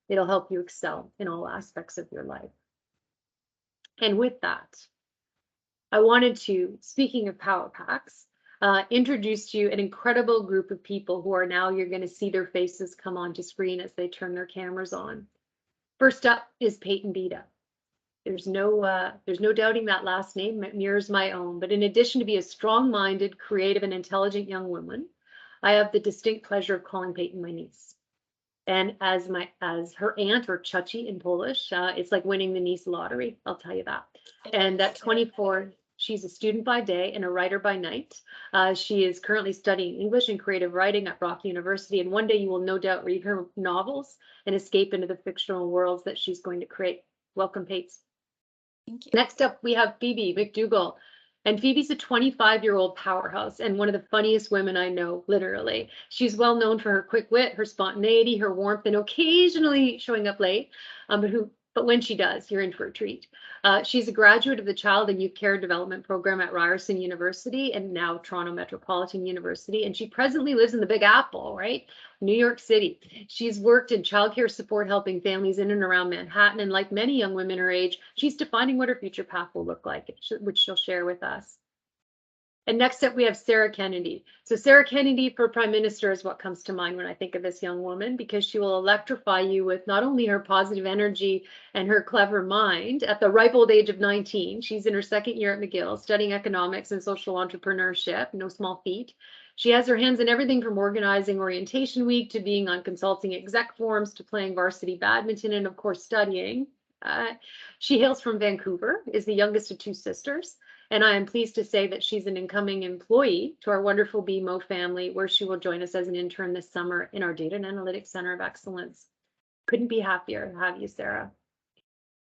It'll help you excel in all aspects of your life. And with that, I wanted to, speaking of Power Packs, introduce to you an incredible group of people who are now, you're going to see their faces come onto screen as they turn their cameras on. First up is Peyton Bieda. There's no doubting that last name. It mirrors my own. But in addition to be a strong-minded, creative, and intelligent young woman, I have the distinct pleasure of calling Peyton my niece. And as her aunt, or ciotci in Polish, it's like winning the niece lottery. I'll tell you that. And at 24, she's a student by day and a writer by night. She is currently studying English and creative writing at Brock University. And one day you will no doubt read her novels and escape into the fictional worlds that she's going to create. Welcome, Pates. Thank you. Next up, we have Phoebe McDougall. And Phoebe's a 25-year-old powerhouse and one of the funniest women I know, literally. She's well known for her quick wit, her spontaneity, her warmth, and occasionally showing up late. But when she does, you're in for a treat. She's a graduate of the Child and Youth Care Development Program at Ryerson University and now Toronto Metropolitan University. And she presently lives in the Big Apple, right? New York City. She's worked in childcare support, helping families in and around Manhattan. And like many young women her age, she's defining what her future path will look like, which she'll share with us. And next up, we have Sarah Kennedy. So Sarah Kennedy for Prime Minister is what comes to mind when I think of this young woman, because she will electrify you with not only her positive energy and her clever mind. At the ripe old age of 19, she's in her second year at McGill, studying economics and social entrepreneurship, no small feat. She has her hands in everything from organizing orientation week to being on consulting exec forums to playing varsity badminton and, of course, studying. She hails from Vancouver, is the youngest of two sisters. And I am pleased to say that she's an incoming employee to our wonderful BMO family, where she will join us as an intern this summer in our Data and Analytics Center of Excellence. Couldn't be happier to have you, Sarah.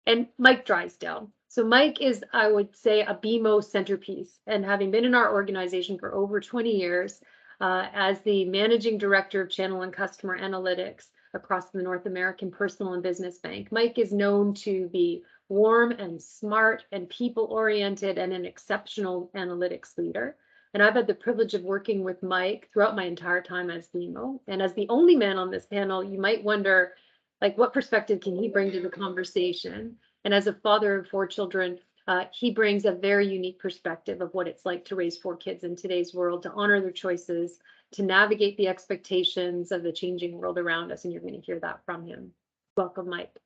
And Mike Drysdale. So Mike is, I would say, a BMO centerpiece. And having been in our organization for over 20 years as the Managing Director of Channel and Customer Analytics across the North American Personal and Business Bank, Mike is known to be warm and smart and people-oriented and an exceptional analytics leader. And I've had the privilege of working with Mike throughout my entire time as BMO. And as the only man on this panel, you might wonder, like, what perspective can he bring to the conversation? And as a father of 4 children, he brings a very unique perspective of what it's like to raise 4 kids in today's world, to honor their choices, to navigate the expectations of the changing world around us. And you're going to hear that from him. Welcome, Mike.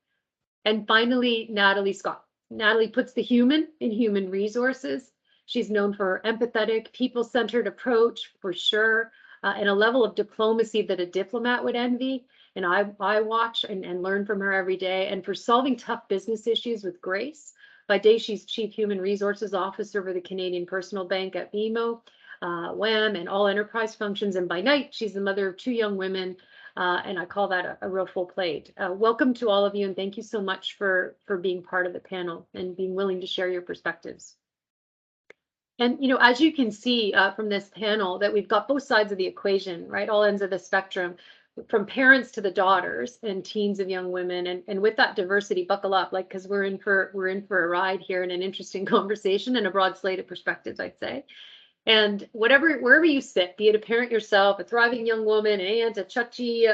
And finally, Natalie Scott. Natalie puts the human in human resources. She's known for her empathetic, people-centered approach, for sure, and a level of diplomacy that a diplomat would envy. And I watch and learn from her every day. And for solving tough business issues with grace. By day, she's Chief Human Resources Officer for the Canadian Personal Bank at BMO, WAM, and all enterprise functions. And by night, she's the mother of 2 young women. And I call that a real full plate. Welcome to all of you, and thank you so much for being part of the panel and being willing to share your perspectives. And, you know, as you can see from this panel, that we've got both sides of the equation, right? All ends of the spectrum, from parents to the daughters and teens of young women. And with that diversity, buckle up, like, because we're in for a ride here and an interesting conversation and a broad slate of perspectives, I'd say. And wherever you sit, be it a parent yourself, a thriving young woman, an aunt, a ciotci,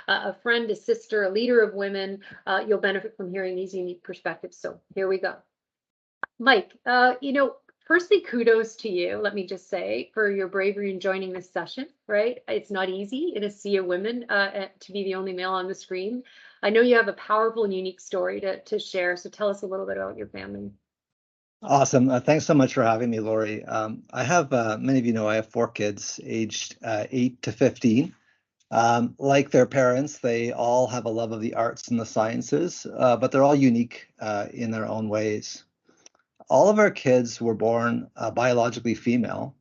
a friend, a sister, a leader of women, you'll benefit from hearing these unique perspectives. So here we go. Mike, firstly, kudos to you, let me just say, for your bravery in joining this session, right? It's not easy in a sea of women to be the only male on the screen. I know you have a powerful and unique story to share. So tell us a little bit about your family. Awesome. Thanks so much for having me, Lori. I have, many of you know, I have 4 kids aged 8 to 15. Like their parents, they all have a love of the arts and the sciences, but they're all unique in their own ways. All of our kids were born biologically female.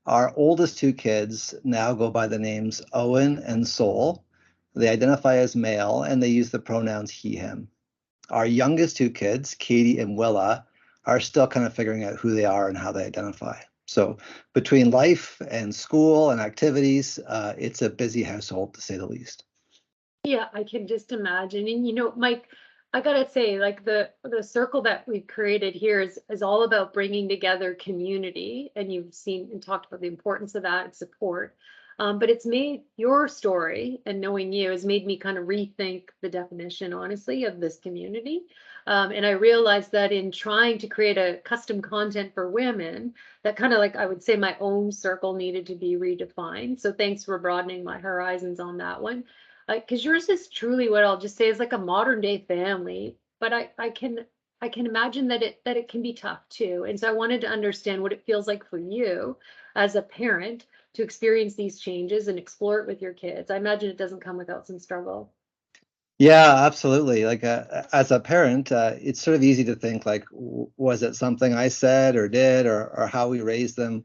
Our oldest 2 kids now go by the names Owen and Sol. They identify as male and they use the pronouns he, him. Our youngest 2 kids, Katie and Willa, are still kind of figuring out who they are and how they identify. So between life and school and activities, it's a busy household, to say the least. Yeah, I can just imagine. And, Mike, I gotta say, like, the circle that we've created here is all about bringing together community. And you've seen and talked about the importance of that and support. But it's made your story and knowing you has made me kind of rethink the definition, honestly, of this community. And I realized that in trying to create a custom content for women, that kind of like I would say my own circle needed to be redefined. So thanks for broadening my horizons on that one. Because yours is truly what I'll just say is like a modern day family, but I can imagine that it can be tough too. And so I wanted to understand what it feels like for you as a parent to experience these changes and explore it with your kids. I imagine it doesn't come without some struggle. Yeah, absolutely. Like as a parent, it's sort of easy to think like, was it something I said or did, or how we raised them?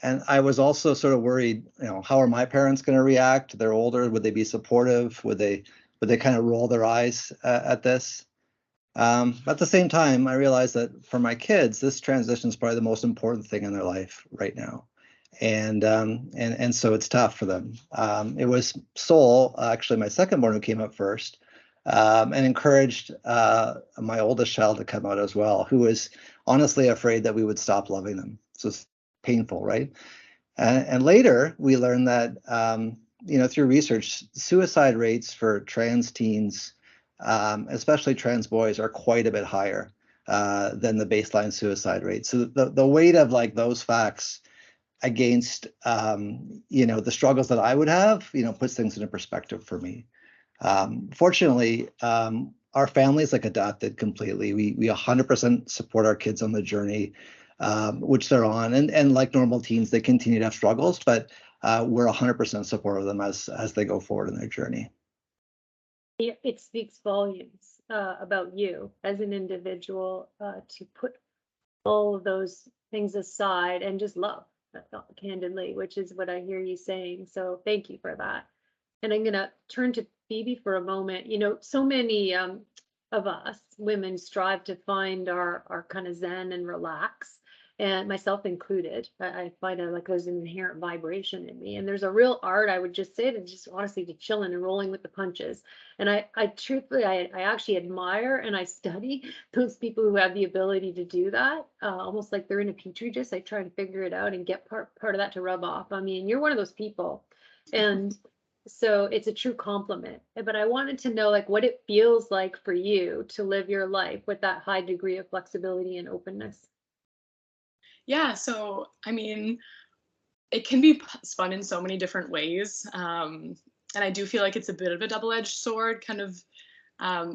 And I was also sort of worried, how are my parents going to react? They're older. Would they be supportive? Would they kind of roll their eyes at this? At the same time, I realized that for my kids, this transition is probably the most important thing in their life right now, and so it's tough for them. It was Soul, actually, my second born, who came up first, and encouraged my oldest child to come out as well, who was honestly afraid that we would stop loving them. So it's painful, right? And later we learned that through research, suicide rates for trans teens, especially trans boys, are quite a bit higher than the baseline suicide rate. So the weight of like those facts against the struggles that I would have, puts things into perspective for me. Fortunately, our families like adapted completely. We 100% support our kids on the journey which they're on, and like normal teens, they continue to have struggles, but we're 100% supportive of them as they go forward in their journey. It speaks volumes about you as an individual to put all of those things aside and just love candidly, which is what I hear you saying. So thank you for that. And I'm going to turn to Phoebe for a moment. So many of us women strive to find our kind of zen and relax, and myself included. I find like there's an inherent vibration in me, and there's a real art, I would just say, to just honestly to chilling and rolling with the punches. And I truthfully, I actually admire and I study those people who have the ability to do that, almost like they're in a petri dish. I try and figure it out and get part of that to rub off. I mean, you're one of those people. And so it's a true compliment. But I wanted to know like what it feels like for you to live your life with that high degree of flexibility and openness. Yeah, so I mean, it can be spun in so many different ways. And I do feel like it's a bit of a double-edged sword, kind of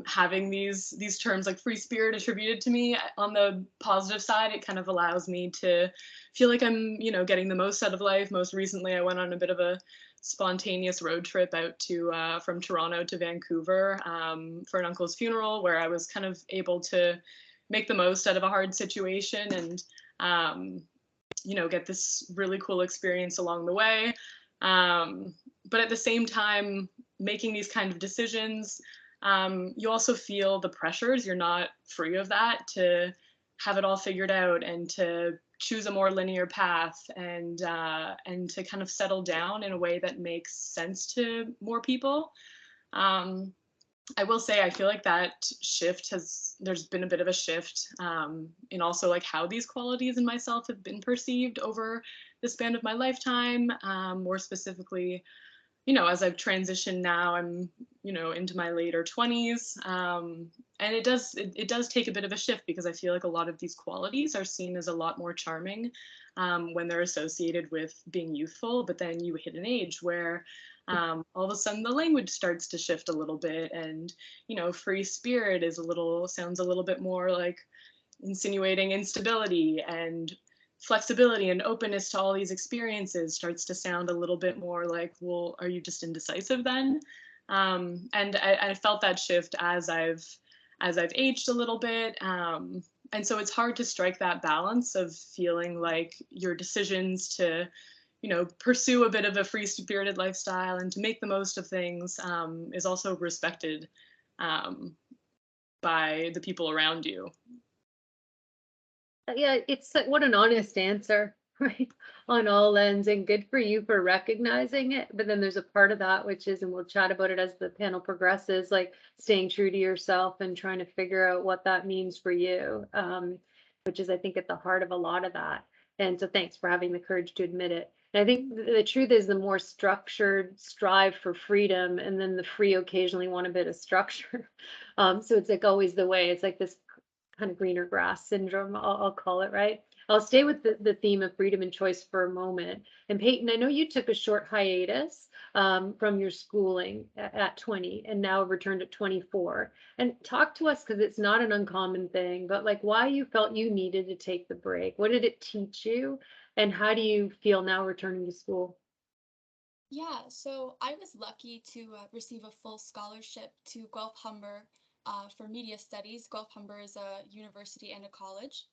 having these terms like free spirit attributed to me. On the positive side, it kind of allows me to feel like I'm, getting the most out of life. Most recently, I went on a bit of a spontaneous road trip out to from Toronto to Vancouver for an uncle's funeral, where I was kind of able to make the most out of a hard situation and get this really cool experience along the way. But at the same time, making these kind of decisions, you also feel the pressures. You're not free of that to have it all figured out and to choose a more linear path and to kind of settle down in a way that makes sense to more people. I will say I feel like that there's been a bit of a shift in also like how these qualities in myself have been perceived over the span of my lifetime. More specifically, as I've transitioned now, I'm, into my later 20s. And it does take a bit of a shift because I feel like a lot of these qualities are seen as a lot more charming when they're associated with being youthful. But then you hit an age where all of a sudden the language starts to shift a little bit, and free spirit sounds a little bit more like insinuating instability, and flexibility and openness to all these experiences starts to sound a little bit more like, well, are you just indecisive then? And I felt that shift as I've aged a little bit. And so it's hard to strike that balance of feeling like your decisions to pursue a bit of a free spirited lifestyle and to make the most of things is also respected by the people around you. Yeah, it's what an honest answer, right? On all ends, and good for you for recognizing it. But then there's a part of that which is, and we'll chat about it as the panel progresses, like staying true to yourself and trying to figure out what that means for you, which is, I think, at the heart of a lot of that. And so thanks for having the courage to admit it. And I think the truth is the more structured strive for freedom, and then the free occasionally want a bit of structure. So it's like always the way. It's like this kind of greener grass syndrome, I'll call it, right? I'll stay with the theme of freedom and choice for a moment. And Peyton, I know you took a short hiatus from your schooling at 20 and now returned at 24. And talk to us, because it's not an uncommon thing, but like why you felt you needed to take the break. What did it teach you? And how do you feel now returning to school? Yeah, so I was lucky to receive a full scholarship to Guelph Humber for media studies. Guelph Humber is a university and a college.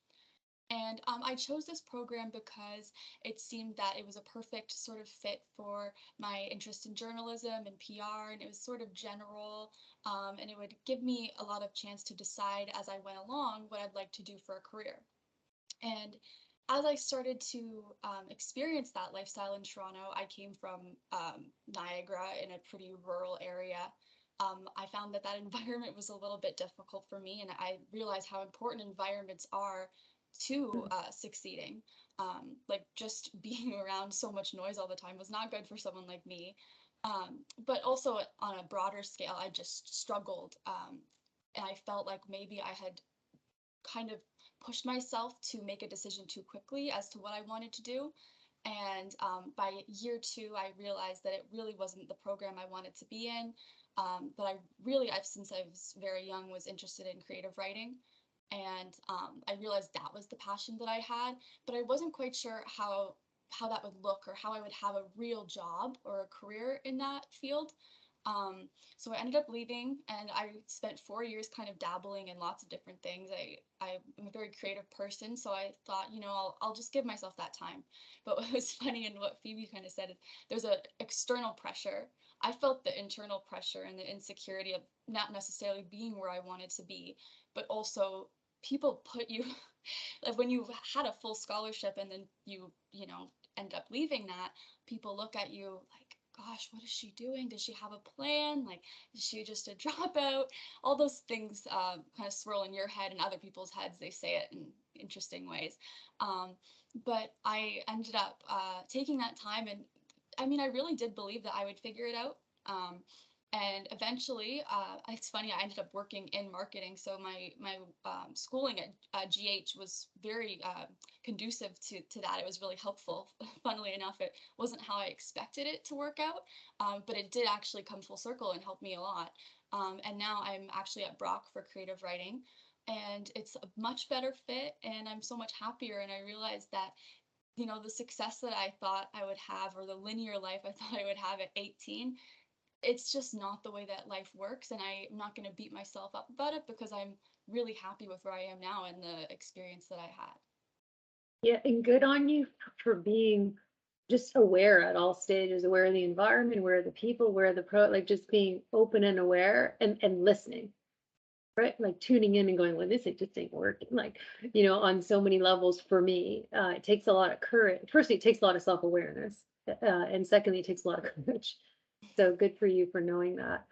And I chose this program because it seemed that it was a perfect sort of fit for my interest in journalism and PR, and it was sort of general, and it would give me a lot of chance to decide as I went along what I'd like to do for a career. And as I started to experience that lifestyle in Toronto, I came from Niagara in a pretty rural area. I found that that environment was a little bit difficult for me, and I realized how important environments are to succeeding. Like just being around so much noise all the time was not good for someone like me. But also on a broader scale, I just struggled. And I felt like maybe I had kind of pushed myself to make a decision too quickly as to what I wanted to do. And by year 2, I realized that it really wasn't the program I wanted to be in. But I've since I was very young, was interested in creative writing. And I realized that was the passion that I had, but I wasn't quite sure how that would look or how I would have a real job or a career in that field. So I ended up leaving, and I spent 4 years kind of dabbling in lots of different things. I'm a very creative person, so I thought, I'll just give myself that time. But what was funny, and what Phoebe kind of said, is there's an external pressure. I felt the internal pressure and the insecurity of not necessarily being where I wanted to be, but also people put you like when you've had a full scholarship and then you end up leaving that, people look at you like, gosh, what is she doing? Does she have a plan? Like, is she just a dropout? All those things kind of swirl in your head and other people's heads. They say it in interesting ways. But I ended up taking that time, and I mean, I really did believe that I would figure it out. And eventually, it's funny, I ended up working in marketing. So my schooling at GH was very conducive to that. It was really helpful. Funnily enough, it wasn't how I expected it to work out, but it did actually come full circle and help me a lot. And now I'm actually at Brock for creative writing, and it's a much better fit, and I'm so much happier. And I realized that the success that I thought I would have, or the linear life I thought I would have at 18, it's just not the way that life works, and I'm not going to beat myself up about it because I'm really happy with where I am now and the experience that I had. Yeah, and good on you for being just aware at all stages, aware of the environment, aware of the people, aware of like just being open and aware and listening, right? Like tuning in and going, well, this just ain't working. Like, on so many levels for me, it takes a lot of courage. Firstly, it takes a lot of self-awareness. And secondly, it takes a lot of courage. So good for you for knowing that,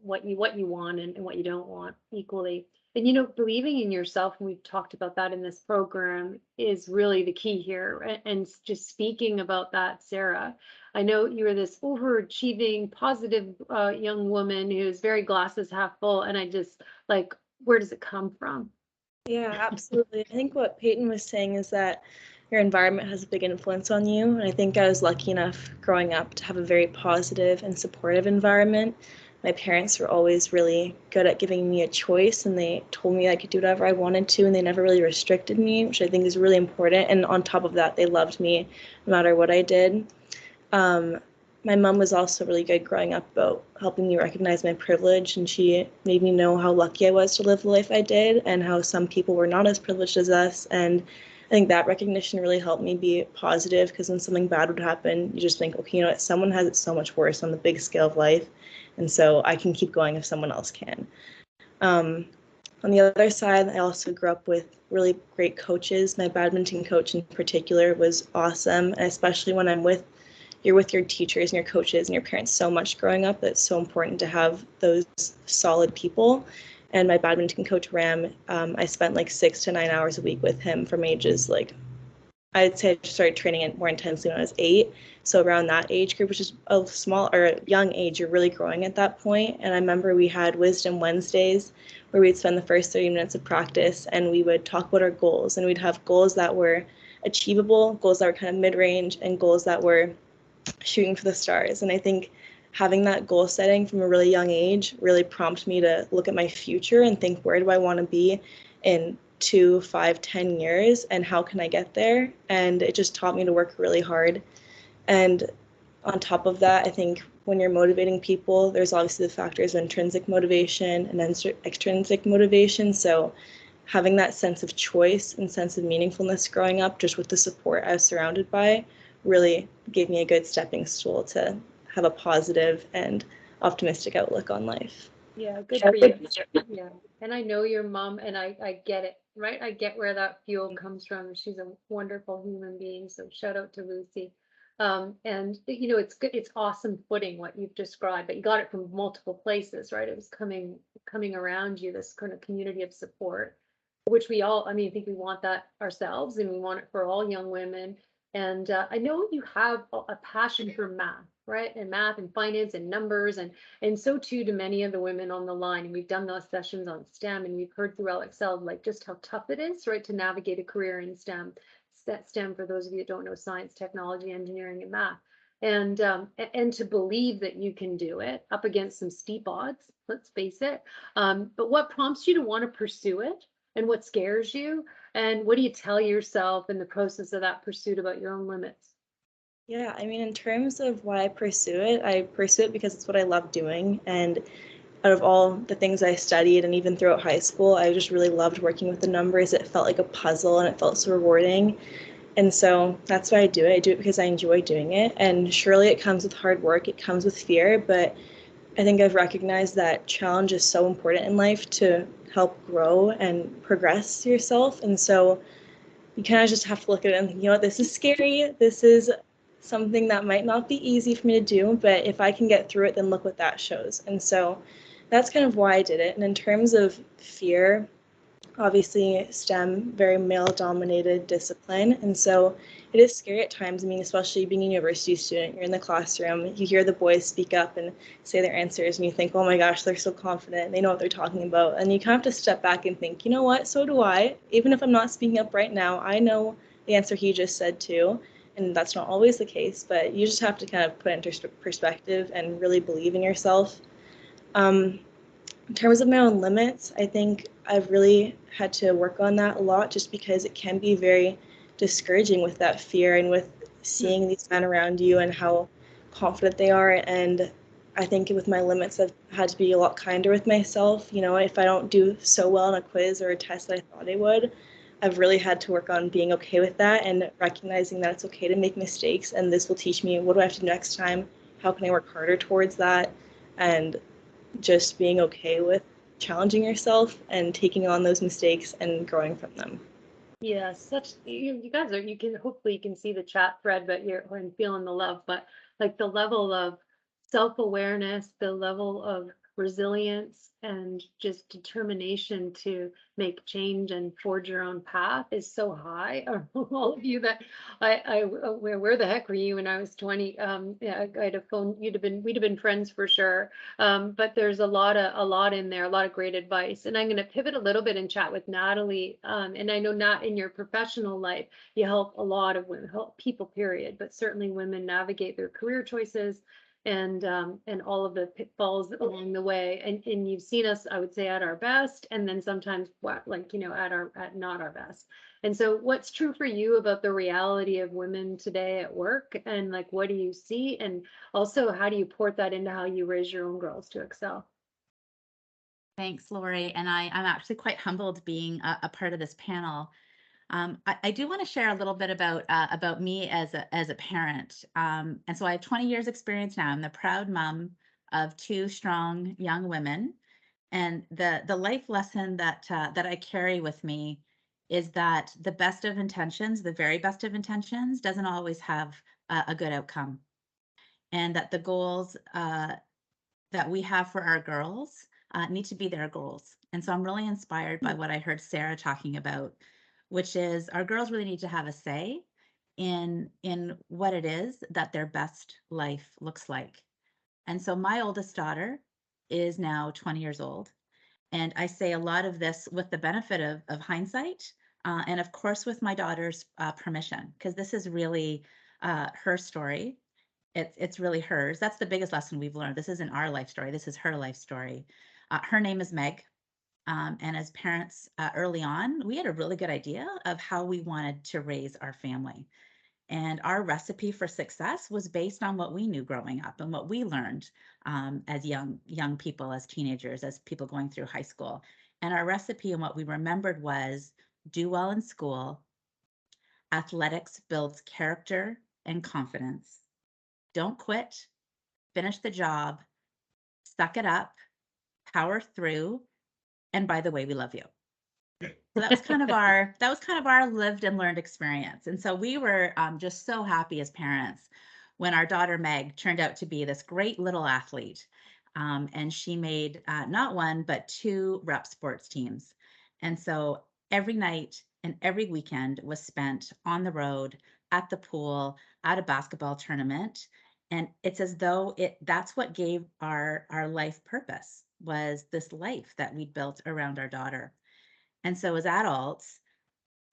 what you want and what you don't want equally. And believing in yourself, and we've talked about that in this program, is really the key here. And just speaking about that, Sarah, I know you are this overachieving, positive young woman who's very glasses half full, and I just like, where does it come from? Yeah, absolutely. I think what Peyton was saying is that your environment has a big influence on you. And I think I was lucky enough growing up to have a very positive and supportive environment. My parents were always really good at giving me a choice, and they told me I could do whatever I wanted to, and they never really restricted me, which I think is really important. And on top of that, they loved me no matter what I did. My mom was also really good growing up about helping me recognize my privilege, and she made me know how lucky I was to live the life I did and how some people were not as privileged as us. And I think that recognition really helped me be positive, because when something bad would happen, you just think, okay, what, someone has it so much worse on the big scale of life, and so I can keep going if someone else can. On the other side, I also grew up with really great coaches. My badminton coach in particular was awesome, and especially when you're with your teachers and your coaches and your parents so much growing up, it's so important to have those solid people. And my badminton coach, Ram, I spent like 6 to 9 hours a week with him from ages like I'd say I started training it more intensely when I was 8. So around that age group, which is a small or young age, you're really growing at that point. And I remember we had Wisdom Wednesdays where we'd spend the first 30 minutes of practice and we would talk about our goals. And we'd have goals that were achievable, goals that were kind of mid-range, and goals that were shooting for the stars. And I think having that goal setting from a really young age really prompted me to look at my future and think, where do I want to be in 2, 5, 10 years, and how can I get there? And it just taught me to work really hard. And on top of that, I think when you're motivating people, there's obviously the factors of intrinsic motivation and extrinsic motivation. So having that sense of choice and sense of meaningfulness growing up, just with the support I was surrounded by, really gave me a good stepping stool to have a positive and optimistic outlook on life. Yeah, good for you. Yeah, and I know your mom, and I get it, right? I get where that fuel comes from. She's a wonderful human being, so shout out to Lucy. And you know, it's good, it's awesome footing what you've described, but you got it from multiple places, right? It was coming around you, this kind of community of support, which we all, I mean, I think we want that ourselves, and we want it for all young women. And I know you have a passion for math, right? And math and finance and numbers, and so too do many of the women on the line. And we've done those sessions on STEM, and we've heard through ElleExcel like just how tough it is, right, to navigate a career in STEM. STEM, for those of you that don't know, science, technology, engineering, and math. And to believe that you can do it up against some steep odds, let's face it. But what prompts you to want to pursue it, and what scares you, and what do you tell yourself in the process of that pursuit about your own limits? Yeah, I mean, in terms of why I pursue it because it's what I love doing. And out of all the things I studied and even throughout high school, I just really loved working with the numbers. It felt like a puzzle and it felt so rewarding. And so that's why I do it. I do it because I enjoy doing it. And surely it comes with hard work, it comes with fear, but I think I've recognized that challenge is so important in life to help grow and progress yourself. And so you kind of just have to look at it and think, you know what, this is scary. This is something that might not be easy for me to do, but if I can get through it, then look what that shows. And so that's kind of why I did it. And in terms of fear, obviously STEM, very male dominated discipline. And so it is scary at times. I mean, especially being a university student, you're in the classroom, you hear the boys speak up and say their answers, and you think, oh my gosh, they're so confident, they know what they're talking about. And you kind of have to step back and think, you know what, so do I. Even if I'm not speaking up right now, I know the answer he just said too. And that's not always the case, but you just have to kind of put it into perspective and really believe in yourself. In terms of my own limits, I think I've really had to work on that a lot, just because it can be very discouraging with that fear and with seeing these men around you and how confident they are. And I think with my limits, I've had to be a lot kinder with myself. You know, if I don't do so well in a quiz or a test that I thought I would, I've really had to work on being okay with that and recognizing that it's okay to make mistakes. And this will teach me, what do I have to do next time? How can I work harder towards that? And just being okay with challenging yourself and taking on those mistakes and growing from them. Yeah, you guys are, you can, hopefully you can see the chat thread, but you're feeling the love, but like the level of self-awareness, the level of resilience and just determination to make change and forge your own path is so high. All of you that where the heck were you when I was 20? Yeah, I had a phone, we'd have been friends for sure. But there's a lot in there, a lot of great advice. And I'm going to pivot a little bit and chat with Natalie. And I know not in your professional life, you help a lot of women, help people, period, but certainly women navigate their career choices and all of the pitfalls along the way. And you've seen us, I would say, at our best, and then sometimes like, you know, at not our best. And so what's true for you about the reality of women today at work, and like, what do you see? And also, how do you port that into how you raise your own girls to excel? Thanks, Lori. And I'm actually quite humbled being a part of this panel. I do want to share a little bit about me as a parent. And so I have 20 years experience now. I'm the proud mom of 2 strong young women. And the life lesson that I carry with me is that the best of intentions, the very best of intentions, doesn't always have a good outcome. And that the goals that we have for our girls need to be their goals. And so I'm really inspired by what I heard Sarah talking about, which is our girls really need to have a say in what it is that their best life looks like. And so my oldest daughter is now 20 years old. And I say a lot of this with the benefit of hindsight, and of course with my daughter's permission, because this is really her story. It's really hers. That's the biggest lesson we've learned. This isn't our life story. This is her life story. Her name is Meg. And as parents early on, we had a really good idea of how we wanted to raise our family. And our recipe for success was based on what we knew growing up and what we learned as young people, as teenagers, as people going through high school. And our recipe and what we remembered was do well in school. Athletics builds character and confidence. Don't quit. Finish the job. Suck it up. Power through. And by the way, we love you. So that was kind of our lived and learned experience. And so we were just so happy as parents when our daughter Meg turned out to be this great little athlete. And she made not one, but 2 rep sports teams. And so every night and every weekend was spent on the road, at the pool, at a basketball tournament. And it's as though that's what gave our life purpose, was this life that we'd built around our daughter. And so as adults,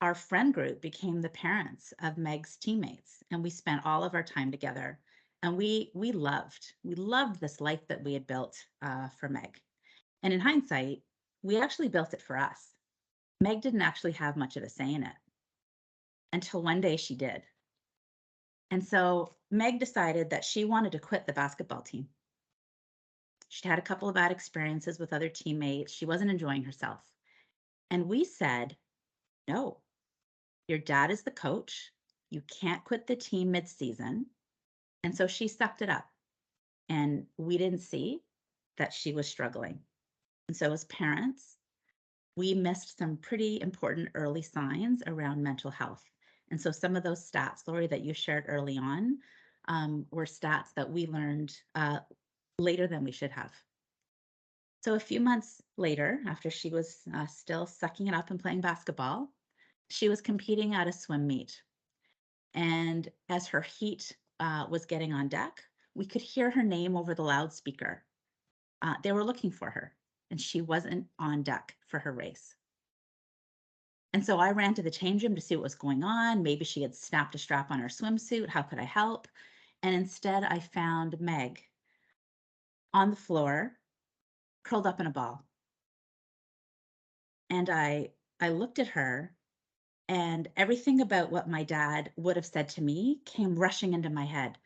our friend group became the parents of Meg's teammates, and we spent all of our time together. And we loved this life that we had built for Meg. And in hindsight, we actually built it for us. Meg didn't actually have much of a say in it until one day she did. And so Meg decided that she wanted to quit the basketball team. She'd had a couple of bad experiences with other teammates. She wasn't enjoying herself. And we said, no, your dad is the coach. You can't quit the team mid-season. And so she sucked it up. And we didn't see that she was struggling. And so as parents, we missed some pretty important early signs around mental health. And so some of those stats, Lori, that you shared early on, were stats that we learned later than we should have. So a few months later, after she was still sucking it up and playing basketball, she was competing at a swim meet. And as her heat was getting on deck, we could hear her name over the loudspeaker. They were looking for her, and she wasn't on deck for her race. And so I ran to the change room to see what was going on. Maybe she had snapped a strap on her swimsuit. How could I help? And instead, I found Meg on the floor, curled up in a ball. And I looked at her, and everything about what my dad would have said to me came rushing into my head.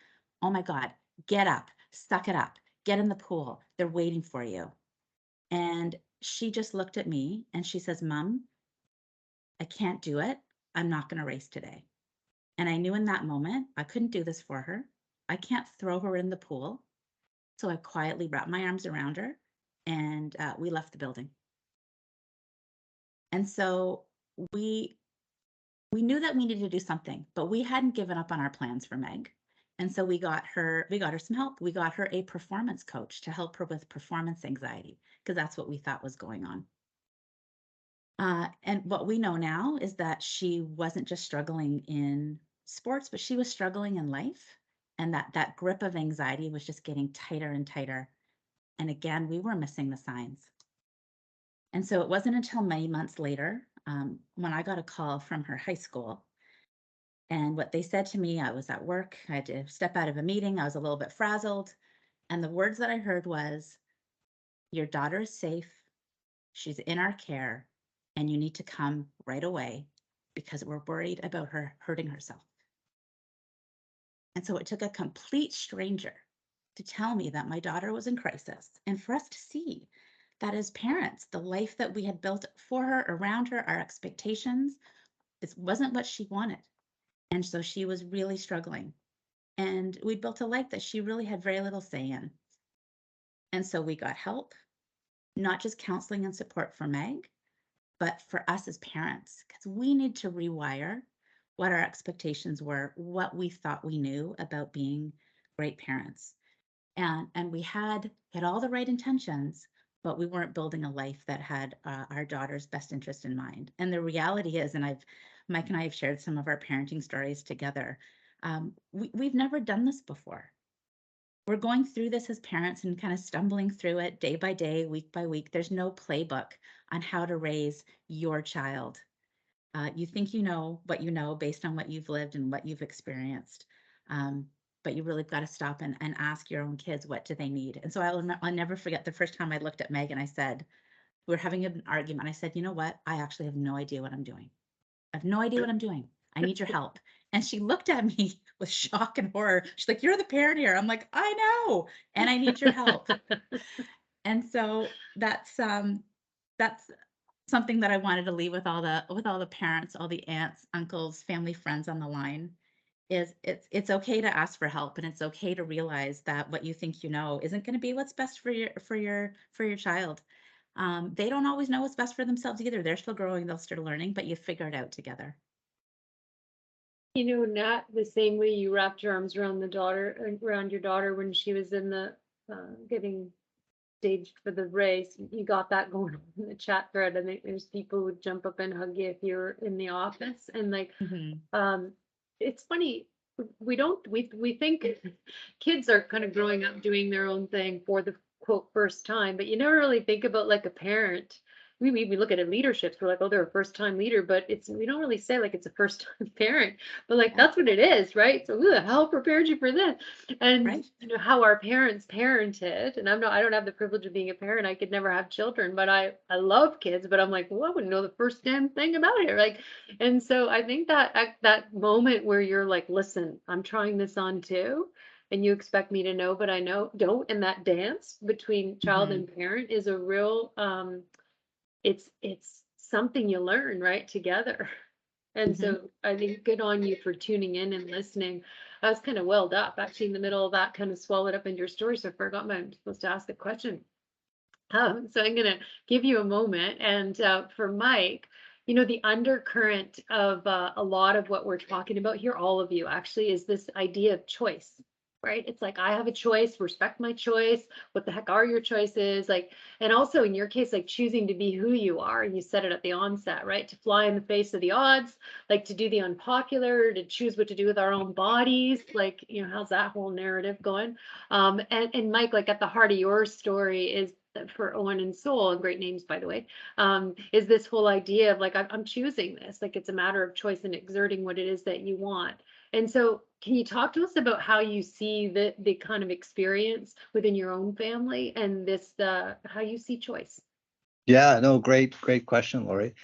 Oh my God, get up, suck it up, get in the pool. They're waiting for you. And she just looked at me and she says, Mom, I can't do it. I'm not going to race today. And I knew in that moment, I couldn't do this for her. I can't throw her in the pool. So I quietly wrapped my arms around her and we left the building. And so we knew that we needed to do something, but we hadn't given up on our plans for Meg. And so we got her some help. We got her a performance coach to help her with performance anxiety, because that's what we thought was going on. And what we know now is that she wasn't just struggling in sports, but she was struggling in life. And that grip of anxiety was just getting tighter and tighter. And again, we were missing the signs. And so it wasn't until many months later when I got a call from her high school. And what they said to me, I was at work, I had to step out of a meeting, I was a little bit frazzled. And the words that I heard was, your daughter is safe, she's in our care, and you need to come right away because we're worried about her hurting herself. And so it took a complete stranger to tell me that my daughter was in crisis, and for us to see that as parents, the life that we had built for her, around her, our expectations, it wasn't what she wanted. And so she was really struggling. And we built a life that she really had very little say in. And so we got help, not just counseling and support for Meg, but for us as parents, because we need to rewire what our expectations were, what we thought we knew about being great parents. And we had all the right intentions, but we weren't building a life that had our daughter's best interest in mind. And the reality is, and I've Mike and I have shared some of our parenting stories together. We've never done this before. We're going through this as parents and kind of stumbling through it day by day, week by week. There's no playbook on how to raise your child. You think you know what you know based on what you've lived and what you've experienced. But you really got to stop and ask your own kids, what do they need? And so I'll never forget the first time I looked at Meg and I said, we were having an argument. I said, you know what? I actually have no idea what I'm doing. I have no idea what I'm doing. I need your help. And she looked at me with shock and horror. She's like, you're the parent here. I'm like, I know, and I need your help. And so that's something that I wanted to leave with all the parents, all the aunts, uncles, family, friends on the line, is it's okay to ask for help, and it's okay to realize that what you think you know isn't going to be what's best for your child. They don't always know what's best for themselves either. They're still growing, they're still learning, but you figure it out together. You know, Nat, the same way you wrapped your arms around your daughter when she was in the getting staged for the race, you got that going on in the chat thread. I think there's people who would jump up and hug you if you're in the office. And like, it's funny, we think kids are kind of growing up doing their own thing for the quote first time, but you never really think about like a parent. We look at it leaderships, we're like, oh, they're a first time leader, but we don't really say like it's a first time parent, but like that's what it is, right? So who the hell prepared you for this? And Right. you know how our parents parented, and I don't have the privilege of being a parent. I could never have children, but I love kids, but I'm like, well, I wouldn't know the first damn thing about it. Like, and so I think that moment where you're like, listen, I'm trying this on too, and you expect me to know, but I don't, and that dance between child and parent is a real it's something you learn right together. And so I think good on you for tuning in and listening. I was kind of welled up actually in the middle of that, kind of swallowed up into your story, so I forgot I'm supposed to ask a question. So I'm going to give you a moment. And for Mike, you know, the undercurrent of a lot of what we're talking about here, all of you actually, is this idea of choice, right? It's like, I have a choice, respect my choice. What the heck are your choices? Like, and also in your case, like choosing to be who you are. And you said it at the onset, right? To fly in the face of the odds, like to do the unpopular, to choose what to do with our own bodies. Like, you know, how's that whole narrative going? And Mike, like at the heart of your story is for Owen and Soul, and great names, by the way, is this whole idea of like, I'm choosing this, like it's a matter of choice and exerting what it is that you want. And so can you talk to us about how you see the kind of experience within your own family and this, how you see choice? Yeah, no, great question, Lori.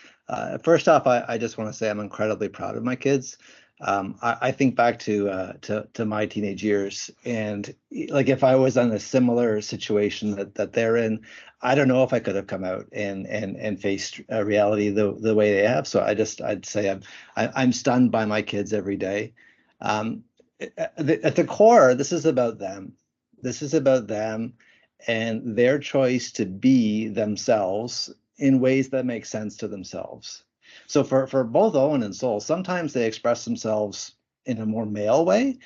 First off, I just want to say I'm incredibly proud of my kids. I think back to my teenage years, and like if I was in a similar situation that they're in, I don't know if I could have come out and faced reality the way they have. So I'd say I'm stunned by my kids every day. At the core, this is about them. This is about them and their choice to be themselves in ways that make sense to themselves. So for both Owen and Soul, sometimes they express themselves in a more male way,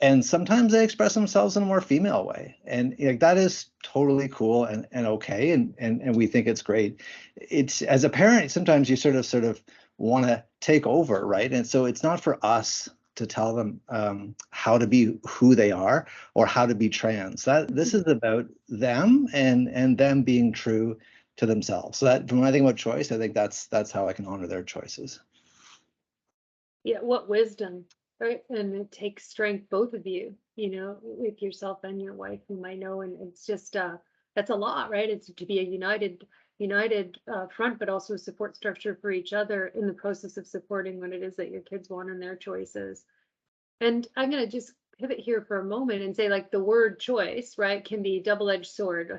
and sometimes they express themselves in a more female way. And like that is totally cool and okay, and we think it's great. It's, as a parent, sometimes you sort of want to take over, right? And so it's not for us to tell them how to be who they are or how to be trans. This is about them and them being true to themselves. So that, when I think about choice, I think that's how I can honor their choices. Yeah, what wisdom, right? And it takes strength, both of you, you know, with yourself and your wife, whom I know, and it's just that's a lot, right? It's to be a united front, but also a support structure for each other in the process of supporting what it is that your kids want and their choices. And I'm going to just pivot here for a moment and say, like, the word choice, right, can be double-edged sword.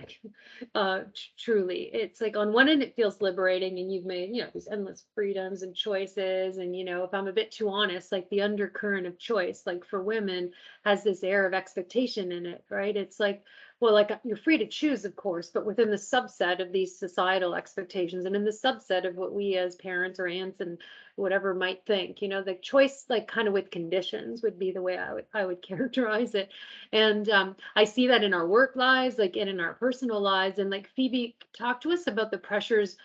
Like, truly, it's like on one end it feels liberating, and you've made, you know, these endless freedoms and choices. And you know, if I'm a bit too honest, like the undercurrent of choice, like for women, has this air of expectation in it, right? It's like, well, like you're free to choose, of course, but within the subset of these societal expectations and in the subset of what we as parents or aunts and whatever might think, you know, the choice, like kind of with conditions, would be the way I would characterize it. And I see that in our work lives, like, and in our personal lives. And like, Phoebe, talk to us about the pressures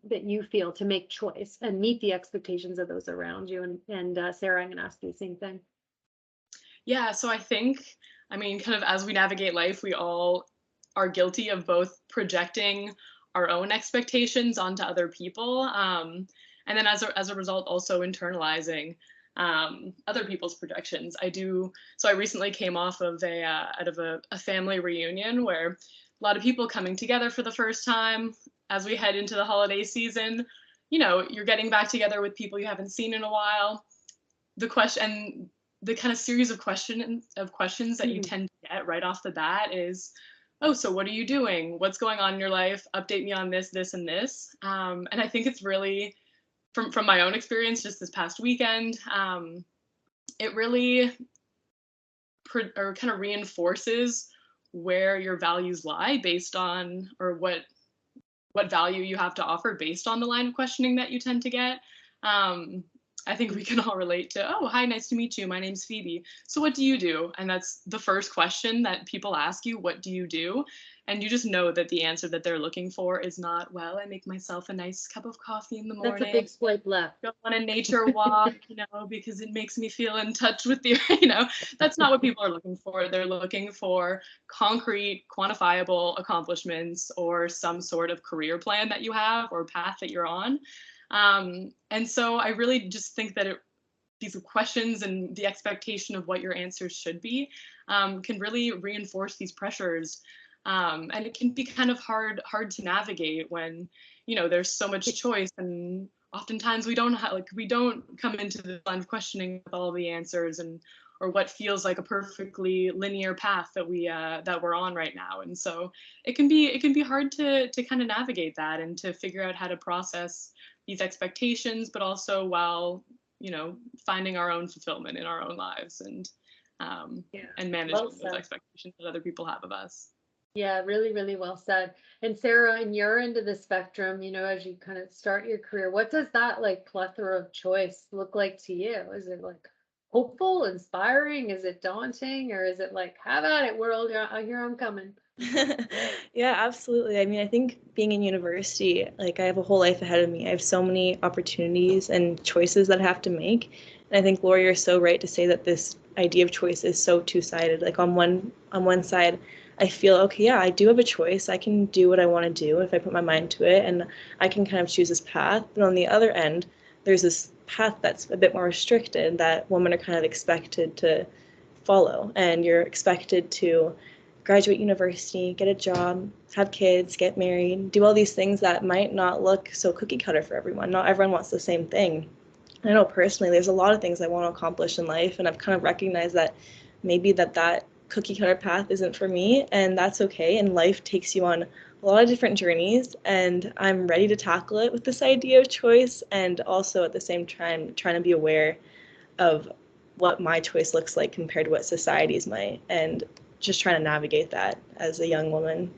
that you feel to make choice and meet the expectations of those around you? And Sarah, I'm going to ask you the same thing. Yeah, so I think, I mean, kind of as we navigate life, we all are guilty of both projecting our own expectations onto other people, and then as a result, also internalizing other people's projections. So I recently came off of a family reunion where a lot of people coming together for the first time as we head into the holiday season. You know, you're getting back together with people you haven't seen in a while. The kind of series of questions that you tend to get right off the bat is, oh, so what are you doing? What's going on in your life? Update me on this, this, and this. And I think it's really, from my own experience just this past weekend, it really kind of reinforces where your values lie based on, or what value you have to offer based on the line of questioning that you tend to get. I think we can all relate to, oh, hi, nice to meet you. My name's Phoebe. So what do you do? And that's the first question that people ask you, what do you do? And you just know that the answer that they're looking for is not, well, I make myself a nice cup of coffee in the morning. That's a big swipe left. Go on a nature walk, because it makes me feel in touch with the, that's not what people are looking for. They're looking for concrete, quantifiable accomplishments or some sort of career plan that you have or path that you're on. And so I really just think that these questions and the expectation of what your answers should be can really reinforce these pressures. And it can be kind of hard to navigate when, there's so much choice, and oftentimes we don't come into the line of questioning with all the answers or what feels like a perfectly linear path that we're on right now. And so it can be hard to kind of navigate that and to figure out how to process these expectations, but also while, finding our own fulfillment in our own lives and managing those expectations that other people have of us. Yeah, really, really well said. And Sarah, on your end of the spectrum, as you kind of start your career, what does that plethora of choice look like to you? Is it hopeful, inspiring? Is it daunting? Or is it have at it, world, here I'm coming? Yeah, absolutely. I mean, I think being in university, I have a whole life ahead of me. I have so many opportunities and choices that I have to make. And I think, Lori, you're so right to say that this idea of choice is so two-sided. On one side, I feel, okay, yeah, I do have a choice. I can do what I want to do if I put my mind to it, and I can kind of choose this path. But on the other end, there's this path that's a bit more restricted that women are kind of expected to follow. And you're expected to graduate university, get a job, have kids, get married, do all these things that might not look so cookie cutter for everyone. Not everyone wants the same thing. I know personally there's a lot of things I want to accomplish in life, and I've kind of recognized that maybe that cookie cutter path isn't for me, and that's okay. And life takes you on a lot of different journeys, and I'm ready to tackle it with this idea of choice, and also at the same time trying to be aware of what my choice looks like compared to what society's might, and just trying to navigate that as a young woman.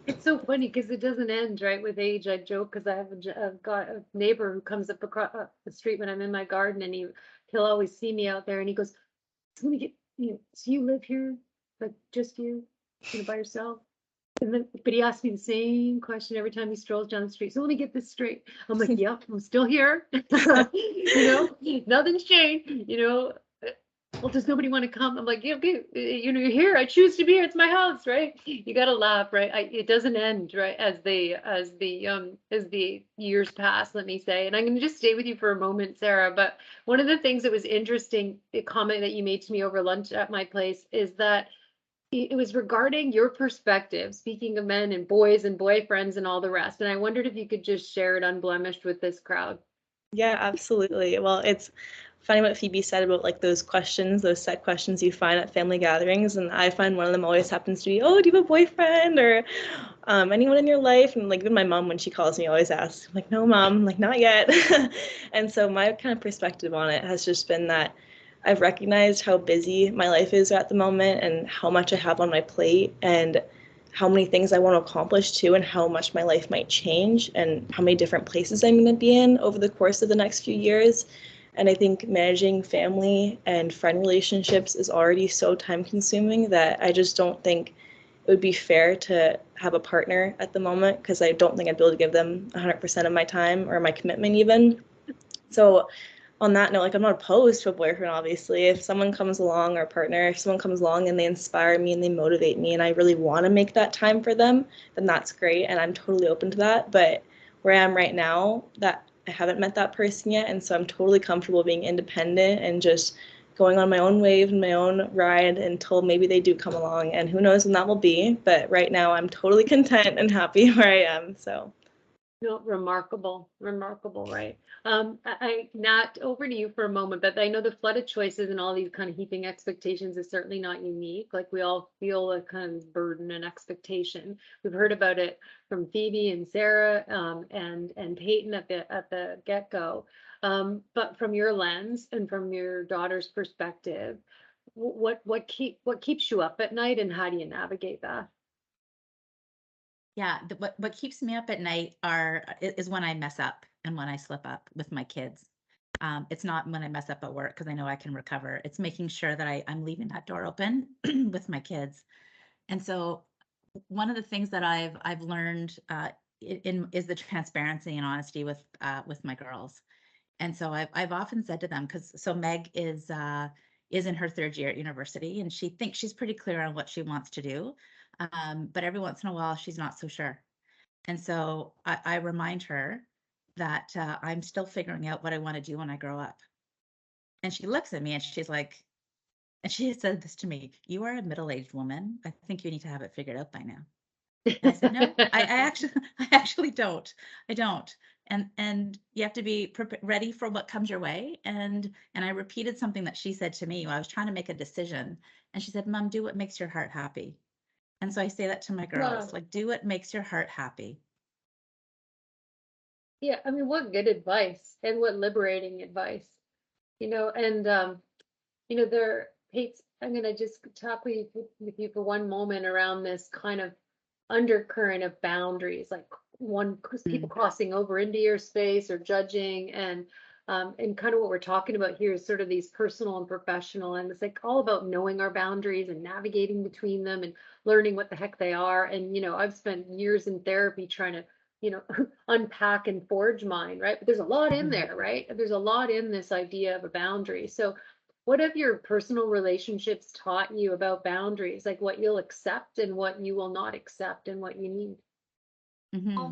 It's so funny because it doesn't end right with age. I joke because I've got a neighbor who comes up across the street when I'm in my garden, and he'll always see me out there, and he goes, "Let me get so you live here, just you, by yourself?" And then, but he asks me the same question every time he strolls down the street. So let me get this straight. I'm like, "Yep, I'm still here." Nothing's changed. Well, does nobody want to come? I'm like, yeah, okay, you're here. I choose to be here. It's my house, right? You got to laugh, right? It doesn't end, right? As the years pass, let me say. And I'm going to just stay with you for a moment, Sarah. But one of the things that was interesting, the comment that you made to me over lunch at my place, is that it was regarding your perspective, speaking of men and boys and boyfriends and all the rest. And I wondered if you could just share it unblemished with this crowd. Yeah, absolutely. Well, it's funny what Phoebe said about those questions, those set questions you find at family gatherings, and I find one of them always happens to be, "Oh, do you have a boyfriend?" or anyone in your life? And even my mom, when she calls me, always asks. I'm like, "No, Mom, not yet." And so my kind of perspective on it has just been that I've recognized how busy my life is at the moment and how much I have on my plate and how many things I want to accomplish too, and how much my life might change and how many different places I'm going to be in over the course of the next few years. And I think managing family and friend relationships is already so time consuming that I just don't think it would be fair to have a partner at the moment because I don't think I'd be able to give them 100% of my time or my commitment even. So on that note, like I'm not opposed to a boyfriend, obviously. If someone comes along or a partner, if someone comes along and they inspire me and they motivate me and I really want to make that time for them, then that's great. And I'm totally open to that. But where I am right now, that I haven't met that person yet. And so I'm totally comfortable being independent and just going on my own wave and my own ride until maybe they do come along. And who knows when that will be. But right now I'm totally content and happy where I am. So No, remarkable, right? Not over to you for a moment, but I know the flooded choices and all these kind of heaping expectations is certainly not unique. Like we all feel a kind of burden and expectation. We've heard about it from Phoebe and Sarah, and Peyton at the get-go. But from your lens and from your daughter's perspective, what keeps you up at night, and how do you navigate that? Yeah, what keeps me up at night is when I mess up and when I slip up with my kids. It's not when I mess up at work because I know I can recover. It's making sure that I'm leaving that door open with my kids. And so one of the things that I've learned is the transparency and honesty with my girls. And so I've often said to them, because so Meg is in her third year at university and she thinks she's pretty clear on what she wants to do. But every once in a while, she's not so sure. And so I remind her that I'm still figuring out what I want to do when I grow up. And she looks at me and she's like, and she said this to me, "You are a middle-aged woman. I think you need to have it figured out by now." And I said, "No, I actually, I actually don't. I don't." And you have to be ready for what comes your way. And I repeated something that she said to me while I was trying to make a decision. And she said, "Mom, do what makes your heart happy." And so I say that to my girls, Wow. like, do what makes your heart happy. Yeah, I mean, what good advice and what liberating advice, and Pates, I'm gonna just talk with you for one moment around this kind of undercurrent of boundaries, like people Mm. crossing over into your space or judging, and kind of what we're talking about here is sort of these personal and professional, and it's like all about knowing our boundaries and navigating between them and learning what the heck they are. And I've spent years in therapy trying to unpack and forge mine, right? But there's a lot in there, right? There's a lot in this idea of a boundary. So what have your personal relationships taught you about boundaries, like what you'll accept and what you will not accept and what you need?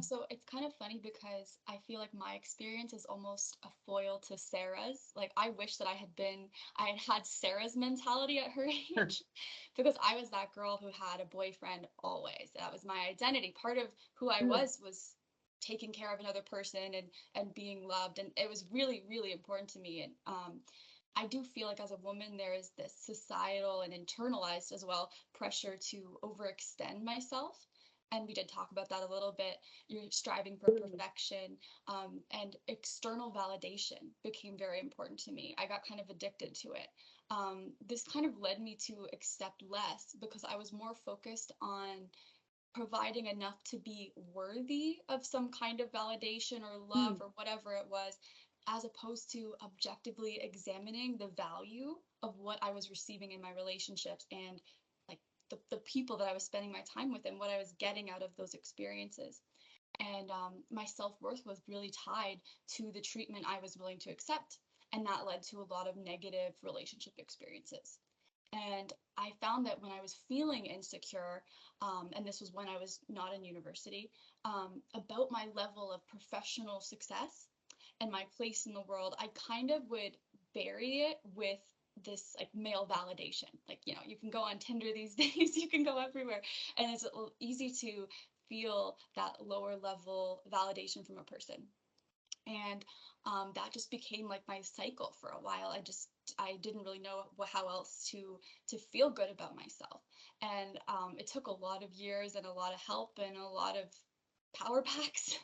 So it's kind of funny because I feel like my experience is almost a foil to Sarah's. Like I wish that I had had Sarah's mentality at her age, because I was that girl who had a boyfriend always. That was my identity. Part of who I was taking care of another person and being loved, and it was really, really important to me. And I do feel like as a woman, there is this societal and internalized as well pressure to overextend myself. And we did talk about that a little bit. You're striving for perfection, and external validation became very important to me. I got kind of addicted to it. This kind of led me to accept less because I was more focused on providing enough to be worthy of some kind of validation or love or whatever it was, as opposed to objectively examining the value of what I was receiving in my relationships and like the people that I was spending my time with and what I was getting out of those experiences. And my self-worth was really tied to the treatment I was willing to accept. And that led to a lot of negative relationship experiences. And I found that when I was feeling insecure, and this was when I was not in university, about my level of professional success and my place in the world, I kind of would bury it with this like male validation. Like, you can go on Tinder these days, you can go everywhere, and it's easy to feel that lower level validation from a person. And that just became like my cycle for a while. I didn't really know how else to feel good about myself. And it took a lot of years and a lot of help and a lot of power packs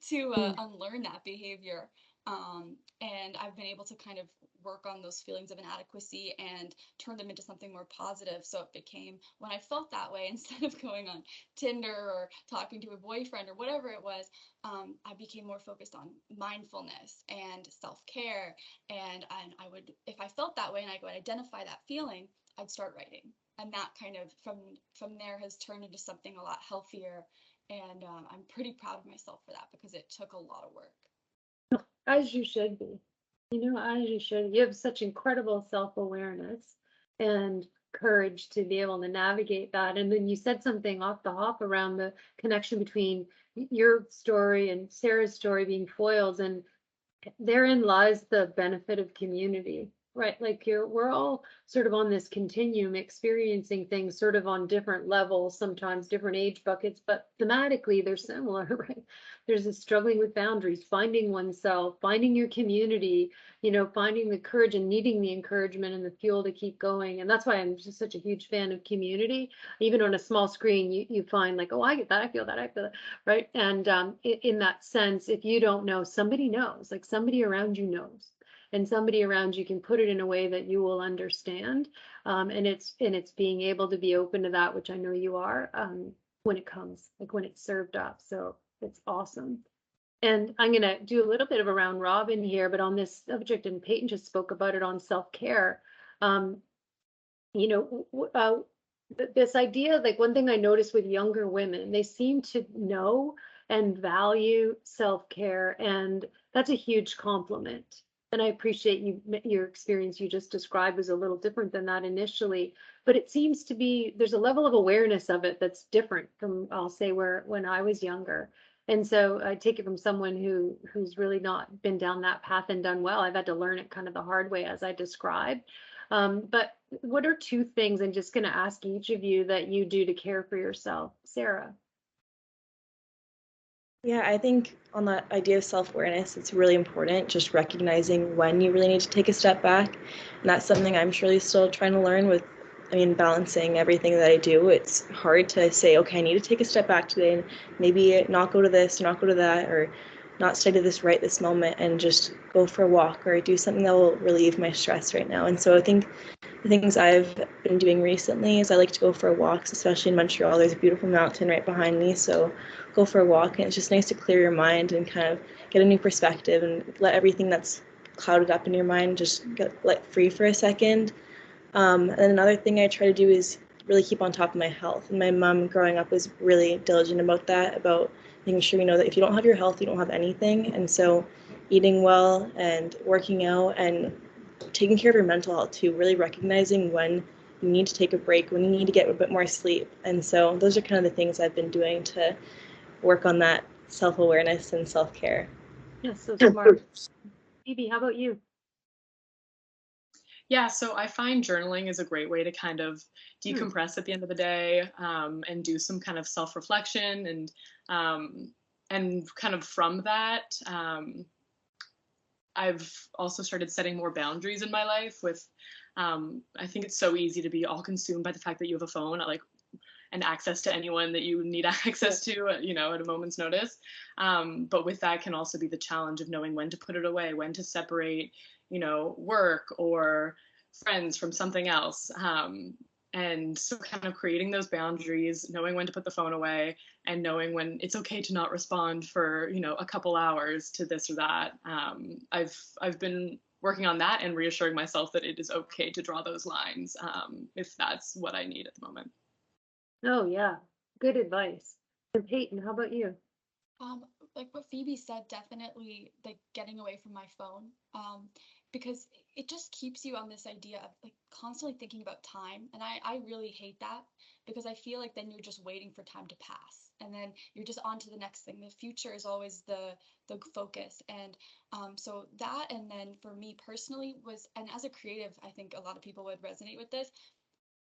to unlearn that behavior. And I've been able to kind of work on those feelings of inadequacy and turn them into something more positive. So it became, when I felt that way, instead of going on Tinder or talking to a boyfriend or whatever it was, I became more focused on mindfulness and self-care. And I would, if I felt that way and I would identify that feeling, I'd start writing. And that kind of from there has turned into something a lot healthier. And I'm pretty proud of myself for that because it took a lot of work. As you should be. As you should. You have such incredible self-awareness and courage to be able to navigate that. And then you said something off the hop around the connection between your story and Sarah's story being foils, and therein lies the benefit of community, right? Like we're all sort of on this continuum experiencing things sort of on different levels, sometimes different age buckets, but thematically they're similar, right? There's this struggling with boundaries, finding oneself, finding your community, finding the courage and needing the encouragement and the fuel to keep going. And that's why I'm just such a huge fan of community. Even on a small screen, you find like, oh, I get that, I feel that, right? And in that sense, if you don't know, somebody knows, like somebody around you knows, and somebody around you can put it in a way that you will understand. And it's being able to be open to that, which I know you are, when it comes, like when it's served up. So it's awesome. And I'm going to do a little bit of a round robin here, but on this subject, and Peyton just spoke about it on self-care. This idea, like one thing I noticed with younger women, they seem to know and value self-care, and that's a huge compliment. And I appreciate your experience you just described was a little different than that initially, but it seems to be, there's a level of awareness of it that's different from, I'll say, when I was younger. And so I take it from someone who's really not been down that path and done well. I've had to learn it kind of the hard way, as I described. But what are two things, I'm just going to ask each of you, that you do to care for yourself? Sarah. Yeah, I think on the idea of self-awareness, it's really important, just recognizing when you really need to take a step back. And that's something I'm surely still trying to learn with, balancing everything that I do. It's hard to say, okay, I need to take a step back today and maybe not go to this, or not go to that, or not study this right this moment, and just go for a walk or do something that will relieve my stress right now. And so I think the things I've been doing recently is I like to go for walks, especially in Montreal. There's a beautiful mountain right behind me, so go for a walk, and it's just nice to clear your mind and kind of get a new perspective and let everything that's clouded up in your mind just get let free for a second. And another thing I try to do is really keep on top of my health. And my mom growing up was really diligent about that, about making sure you know that if you don't have your health, you don't have anything. And so eating well and working out and taking care of your mental health too, really recognizing when you need to take a break, when you need to get a bit more sleep. And so those are kind of the things I've been doing to work on that self-awareness and self-care. Yes, so smart. Phoebe, how about you? Yeah, so I find journaling is a great way to kind of decompress at the end of the day, and do some kind of self-reflection, and kind of from that, I've also started setting more boundaries in my life with, I think it's so easy to be all consumed by the fact that you have a phone, and access to anyone that you need access to, at a moment's notice. But with that can also be the challenge of knowing when to put it away, when to separate, work or friends from something else. And so kind of creating those boundaries, knowing when to put the phone away, and knowing when it's okay to not respond for, a couple hours to this or that. I've been working on that and reassuring myself that it is okay to draw those lines, if that's what I need at the moment. Oh, yeah. Good advice. And Peyton, how about you? Like what Phoebe said, definitely like getting away from my phone, because it just keeps you on this idea of like constantly thinking about time. And I really hate that, because I feel like then you're just waiting for time to pass, and then you're just on to the next thing. The future is always the focus. And so that, and then for me personally was, and as a creative, I think a lot of people would resonate with this,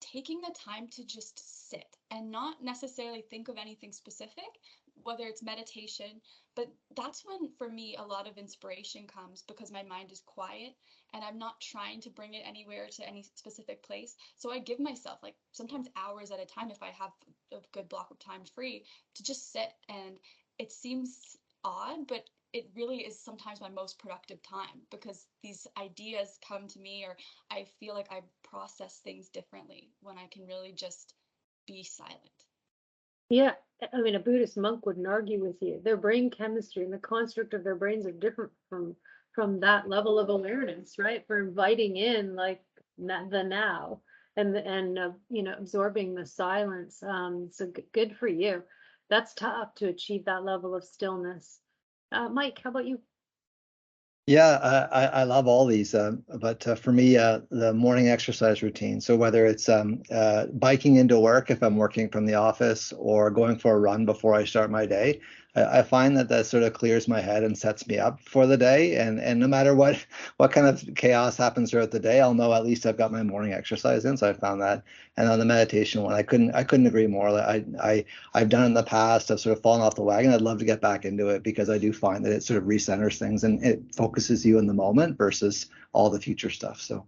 taking the time to just sit and not necessarily think of anything specific, whether it's meditation, but that's when for me a lot of inspiration comes, because my mind is quiet and I'm not trying to bring it anywhere to any specific place. So I give myself like sometimes hours at a time, if I have a good block of time free, to just sit. And it seems odd, but it really is sometimes my most productive time, because these ideas come to me, or I feel like I process things differently when I can really just be silent. Yeah, I mean, a Buddhist monk wouldn't argue with you. Their brain chemistry and the construct of their brains are different from that level of awareness, right? For inviting in like the now. you know, absorbing the silence. So good for you. That's tough to achieve that level of stillness. Mike, how about you? Yeah, I love all these, but for me, the morning exercise routine. So whether it's biking into work if I'm working from the office or going for a run before I start my day, I find that that sort of clears my head and sets me up for the day. And no matter what kind of chaos happens throughout the day, I'll know at least I've got my morning exercise in. So I found that. And on the meditation one, I couldn't agree more. I've done it in the past. I've sort of fallen off the wagon. I'd love to get back into it because I do find that it sort of recenters things and it focuses you in the moment versus all the future stuff. So